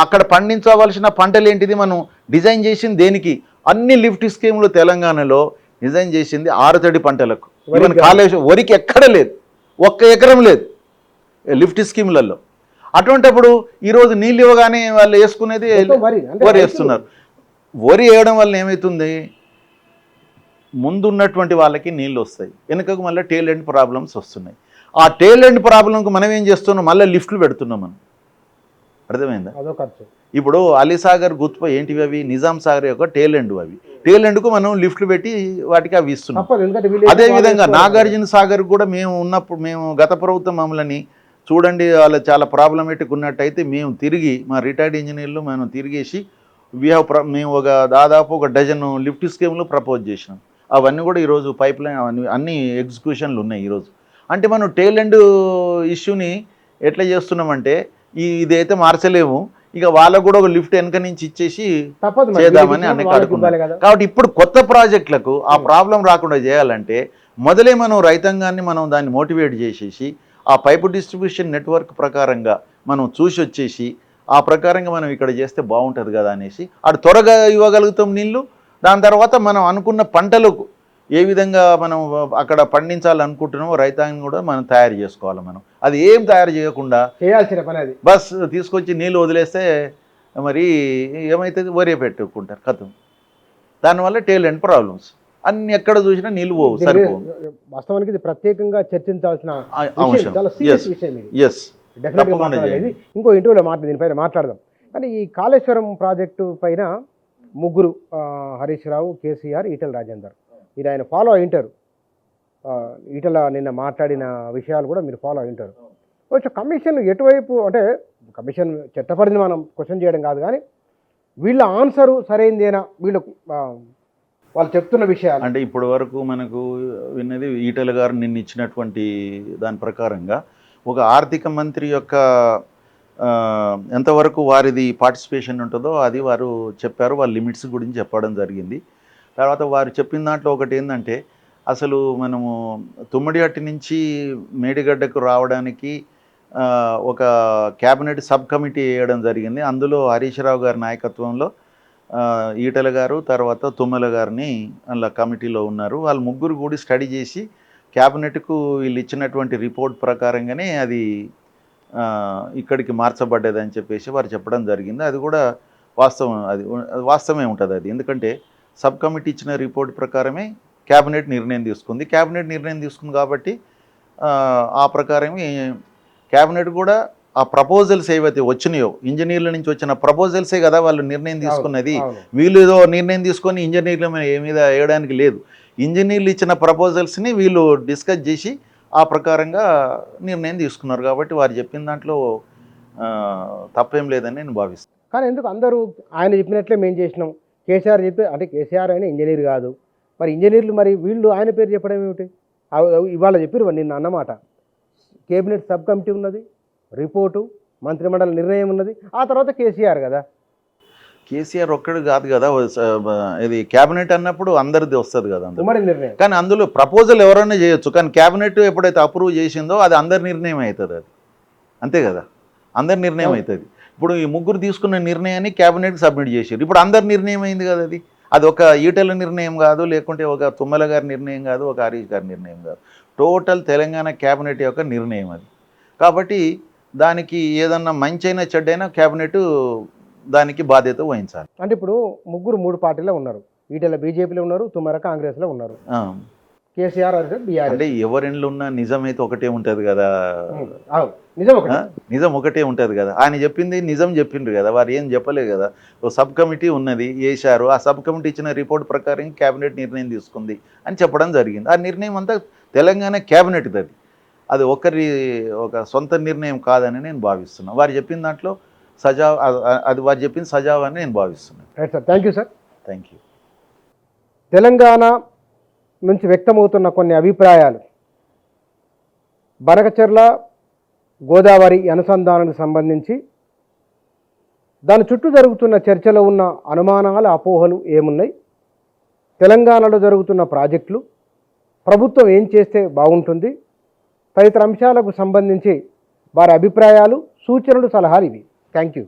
అక్కడ పండించవలసిన పంటలు ఏంటిది మనం డిజైన్ చేసింది దేనికి? అన్ని లిఫ్ట్ స్కీములు తెలంగాణలో డిజైన్ చేసింది ఆరుతడి పంటలకు. కాళేశ్వరం వరికి ఎక్కడ లేదు, 1 ఎకరం లేదు లిఫ్ట్ స్కీములలో. అటువంటిప్పుడు ఈరోజు నీళ్ళు ఇవ్వగానే వాళ్ళు వేసుకునేది వరి వేస్తున్నారు. వరి వేయడం వల్ల ఏమవుతుంది, ముందున్నటువంటి వాళ్ళకి నీళ్ళు వస్తాయి, వెనుకకు మళ్ళీ టేల్ ఎండ్ ప్రాబ్లమ్స్ వస్తున్నాయి. ఆ టేల్ ఎండ్ ప్రాబ్లంకు మనం ఏం చేస్తున్నాం, మళ్ళీ లిఫ్ట్లు పెడుతున్నాం మనం. అర్థమైందా? ఇప్పుడు అలీసాగర్ గుత్ప ఏంటివి అవి? నిజాం సాగర్ యొక్క టేల్ ఎండ్. అవి టేల్ ఎండ్కు మనం లిఫ్ట్లు పెట్టి వాటికి అవి ఇస్తున్నాం. అదేవిధంగా నాగార్జున సాగర్ కూడా మేము గత ప్రభుత్వం మమ్మల్ని చూడండి, వాళ్ళు చాలా ప్రాబ్లమేటిక్ ఉన్నట్టయితే మేము తిరిగి మా రిటైర్డ్ ఇంజనీర్లు మనం తిరిగేసి మేము దాదాపు 1 డజన్ లిఫ్ట్ స్కీమ్లు ప్రపోజ్ చేసినాం. అవన్నీ కూడా ఈరోజు పైప్ లైన్ అన్ని ఎగ్జిక్యూషన్లు ఉన్నాయి ఈరోజు. అంటే మనం టేల్ ఎండ్ ఇష్యూని ఎట్లా చేస్తున్నామంటే, ఇదైతే మార్చలేము, ఇక వాళ్ళకు కూడా ఒక లిఫ్ట్ వెనక నుంచి ఇచ్చేసి చేద్దామని అన్ని కడుక్కున్నారు. కాబట్టి ఇప్పుడు కొత్త ప్రాజెక్టులకు ఆ ప్రాబ్లం రాకుండా చేయాలంటే మొదలే మనం రైతాంగాన్ని మనం దాన్ని మోటివేట్ చేసేసి ఆ పైపు డిస్ట్రిబ్యూషన్ నెట్వర్క్ ప్రకారంగా మనం చూసి వచ్చేసి ఆ ప్రకారంగా మనం ఇక్కడ చేస్తే బాగుంటుంది కదా అనేసి అటు త్వరగా ఇవ్వగలుగుతాం నీళ్ళు. దాని తర్వాత మనం అనుకున్న పంటలకు ఏ విధంగా మనం అక్కడ పండించాలనుకుంటున్నామో రైతాంగం కూడా మనం తయారు చేసుకోవాలి. మనం అది ఏం తయారు చేయకుండా చేయాల్సిన పని అది బస్ తీసుకొచ్చి నీళ్ళు వదిలేస్తే మరి ఏమవుతుంది, వరే పెట్టుకుంటారు కథం. దానివల్ల టేల్ ఎండ్ ప్రాబ్లమ్స్ అన్ని ఎక్కడ చూసినా నీళ్ళు పోవు, సరిపోవు. వాస్తవానికి ఇది ప్రత్యేకంగా చర్చించాల్సిన ఇంకో ఇంటర్వ్యూలో దీనిపైన మాట్లాడదాం. కానీ ఈ కాళేశ్వరం ప్రాజెక్టు పైన ముగ్గురు, హరీష్ రావు, కేసీఆర్, ఈటెల రాజేందర్, మీరు ఆయన ఫాలో అయింటారు. ఈటెల నిన్న మాట్లాడిన విషయాలు కూడా మీరు ఫాలో అయింటారు. కొంచెం కమిషన్ ఎటువైపు, అంటే కమిషన్ చట్టపరిధిని మనం క్వశ్చన్ చేయడం కాదు, కానీ వీళ్ళ ఆన్సరు సరైందేనా, వాళ్ళు చెప్తున్న విషయాలు అంటే ఇప్పటి వరకు మనకు విన్నది ఈటెల గారు నిన్న ఇచ్చినటువంటి దాని ప్రకారంగా ఒక ఆర్థిక మంత్రి యొక్క ఎంతవరకు వారిది పార్టిసిపేషన్ ఉంటుందో అది వారు చెప్పారు. వాళ్ళ లిమిట్స్ గురించి చెప్పడం జరిగింది. తర్వాత వారు చెప్పిన దాంట్లో ఒకటి ఏంటంటే, అసలు మనము తుమ్మడిహట్టి నుంచి మేడిగడ్డకు రావడానికి ఒక క్యాబినెట్ సబ్ కమిటీ వేయడం జరిగింది. అందులో హరీష్ రావు గారి నాయకత్వంలో ఈటెల గారు, తర్వాత తుమ్మల గారిని అలా కమిటీలో ఉన్నారు. వాళ్ళు ముగ్గురు కూడా స్టడీ చేసి క్యాబినెట్కు వీళ్ళు ఇచ్చినటువంటి రిపోర్ట్ ప్రకారంగానే అది ఇక్కడికి మార్చబడ్డదని చెప్పేసి వారు చెప్పడం జరిగింది. అది కూడా వాస్తవమే ఉంటుంది అది. ఎందుకంటే సబ్ కమిటీ ఇచ్చిన రిపోర్ట్ ప్రకారమే క్యాబినెట్ నిర్ణయం తీసుకుంది. క్యాబినెట్ నిర్ణయం తీసుకుంది కాబట్టి ఆ ప్రకారమే క్యాబినెట్ కూడా ఆ ప్రపోజల్స్ ఏవైతే వచ్చినాయో, ఇంజనీర్ల నుంచి వచ్చిన ప్రపోజల్సే కదా వాళ్ళు నిర్ణయం తీసుకున్నది. వీళ్ళు ఏదో నిర్ణయం తీసుకొని ఇంజనీర్ల మీద వేయడానికి లేదు. ఇంజనీర్లు ఇచ్చిన ప్రపోజల్స్ని వీళ్ళు డిస్కస్ చేసి ఆ ప్రకారంగా నిర్ణయం తీసుకున్నారు. కాబట్టి వారు చెప్పిన దాంట్లో తప్పేం లేదని నేను భావిస్తాను. కానీ ఎందుకు అందరూ ఆయన చెప్పినట్లే మేము చేసినాం, కేసీఆర్ అంటే కేసీఆర్ అయినా ఇంజనీర్ కాదు, మరి ఇంజనీర్లు మరి వీళ్ళు ఆయన పేరు చెప్పడం ఏమిటి? ఇవాళ చెప్పారు నిన్న అన్నమాట. కేబినెట్ సబ్ కమిటీ ఉన్నది, రిపోర్టు, మంత్రిమండలి నిర్ణయం ఉన్నది, ఆ తర్వాత కేసీఆర్ కదా. కేసీఆర్ ఒక్కడు కాదు కదా, ఇది క్యాబినెట్ అన్నప్పుడు అందరిది వస్తుంది కదా నిర్ణయం. కానీ అందులో ప్రపోజల్ ఎవరైనా చేయొచ్చు, కానీ క్యాబినెట్ ఎప్పుడైతే అప్రూవ్ చేసిందో అది అందరి నిర్ణయం అవుతుంది. అది అంతే కదా, అందరి నిర్ణయం అవుతుంది. ఇప్పుడు ఈ ముగ్గురు తీసుకున్న నిర్ణయాన్ని క్యాబినెట్కి సబ్మిట్ చేశారు. ఇప్పుడు అందరి నిర్ణయం అయింది కదా. అది ఒక ఈటెల నిర్ణయం కాదు, లేకుంటే ఒక తుమ్మల గారి నిర్ణయం కాదు, ఒక హరీష్ గారి నిర్ణయం కాదు. టోటల్ తెలంగాణ క్యాబినెట్ యొక్క నిర్ణయం అది. కాబట్టి దానికి ఏదన్నా మంచైనా చెడ్డైనా క్యాబినెట్ దానికి బాధ్యత వహించాలి. అంటే ఇప్పుడు ముగ్గురు 3 పార్టీలో ఉన్నారు. ఈటెల బీజేపీలో ఉన్నారు, తుమ్మల కాంగ్రెస్లో ఉన్నారు. కేసీఆర్ బీఆర్ఎస్. అంటే ఎవరిలో ఉన్న నిజమైతే ఒకటే ఉంటుంది కదా, నిజం ఒకటి. నిజం ఒకటే ఉంటుంది కదా. ఆయన చెప్పింది నిజం చెప్పిండ్రు కదా, వారు ఏం చెప్పలేదు కదా. ఓ సబ్ కమిటీ ఉన్నది, వేశారు. ఆ సబ్ కమిటీ ఇచ్చిన రిపోర్ట్ ప్రకారం క్యాబినెట్ నిర్ణయం తీసుకుంది అని చెప్పడం జరిగింది. ఆ నిర్ణయం అంతా తెలంగాణ క్యాబినెట్ది. అది ఒక సొంత నిర్ణయం కాదని నేను భావిస్తున్నాను. వారు చెప్పిన దాంట్లో అది వారు చెప్పింది సజావ్ అని నేను భావిస్తున్నాను. Right sir, thank you sir. Thank you. Telangana నుంచి వ్యక్తమవుతున్న కొన్ని అభిప్రాయాలు బనకచెర్ల గోదావరి అనుసంధానానికి సంబంధించి దాని చుట్టూ జరుగుతున్న చర్చలో ఉన్న అనుమానాలు, అపోహలు ఏమున్నాయి, తెలంగాణలో జరుగుతున్న ప్రాజెక్టులు, ప్రభుత్వం ఏం చేస్తే బాగుంటుంది, తదితర అంశాలకు సంబంధించి వారి అభిప్రాయాలు, సూచనలు, సలహాలు ఇవి. Thank you.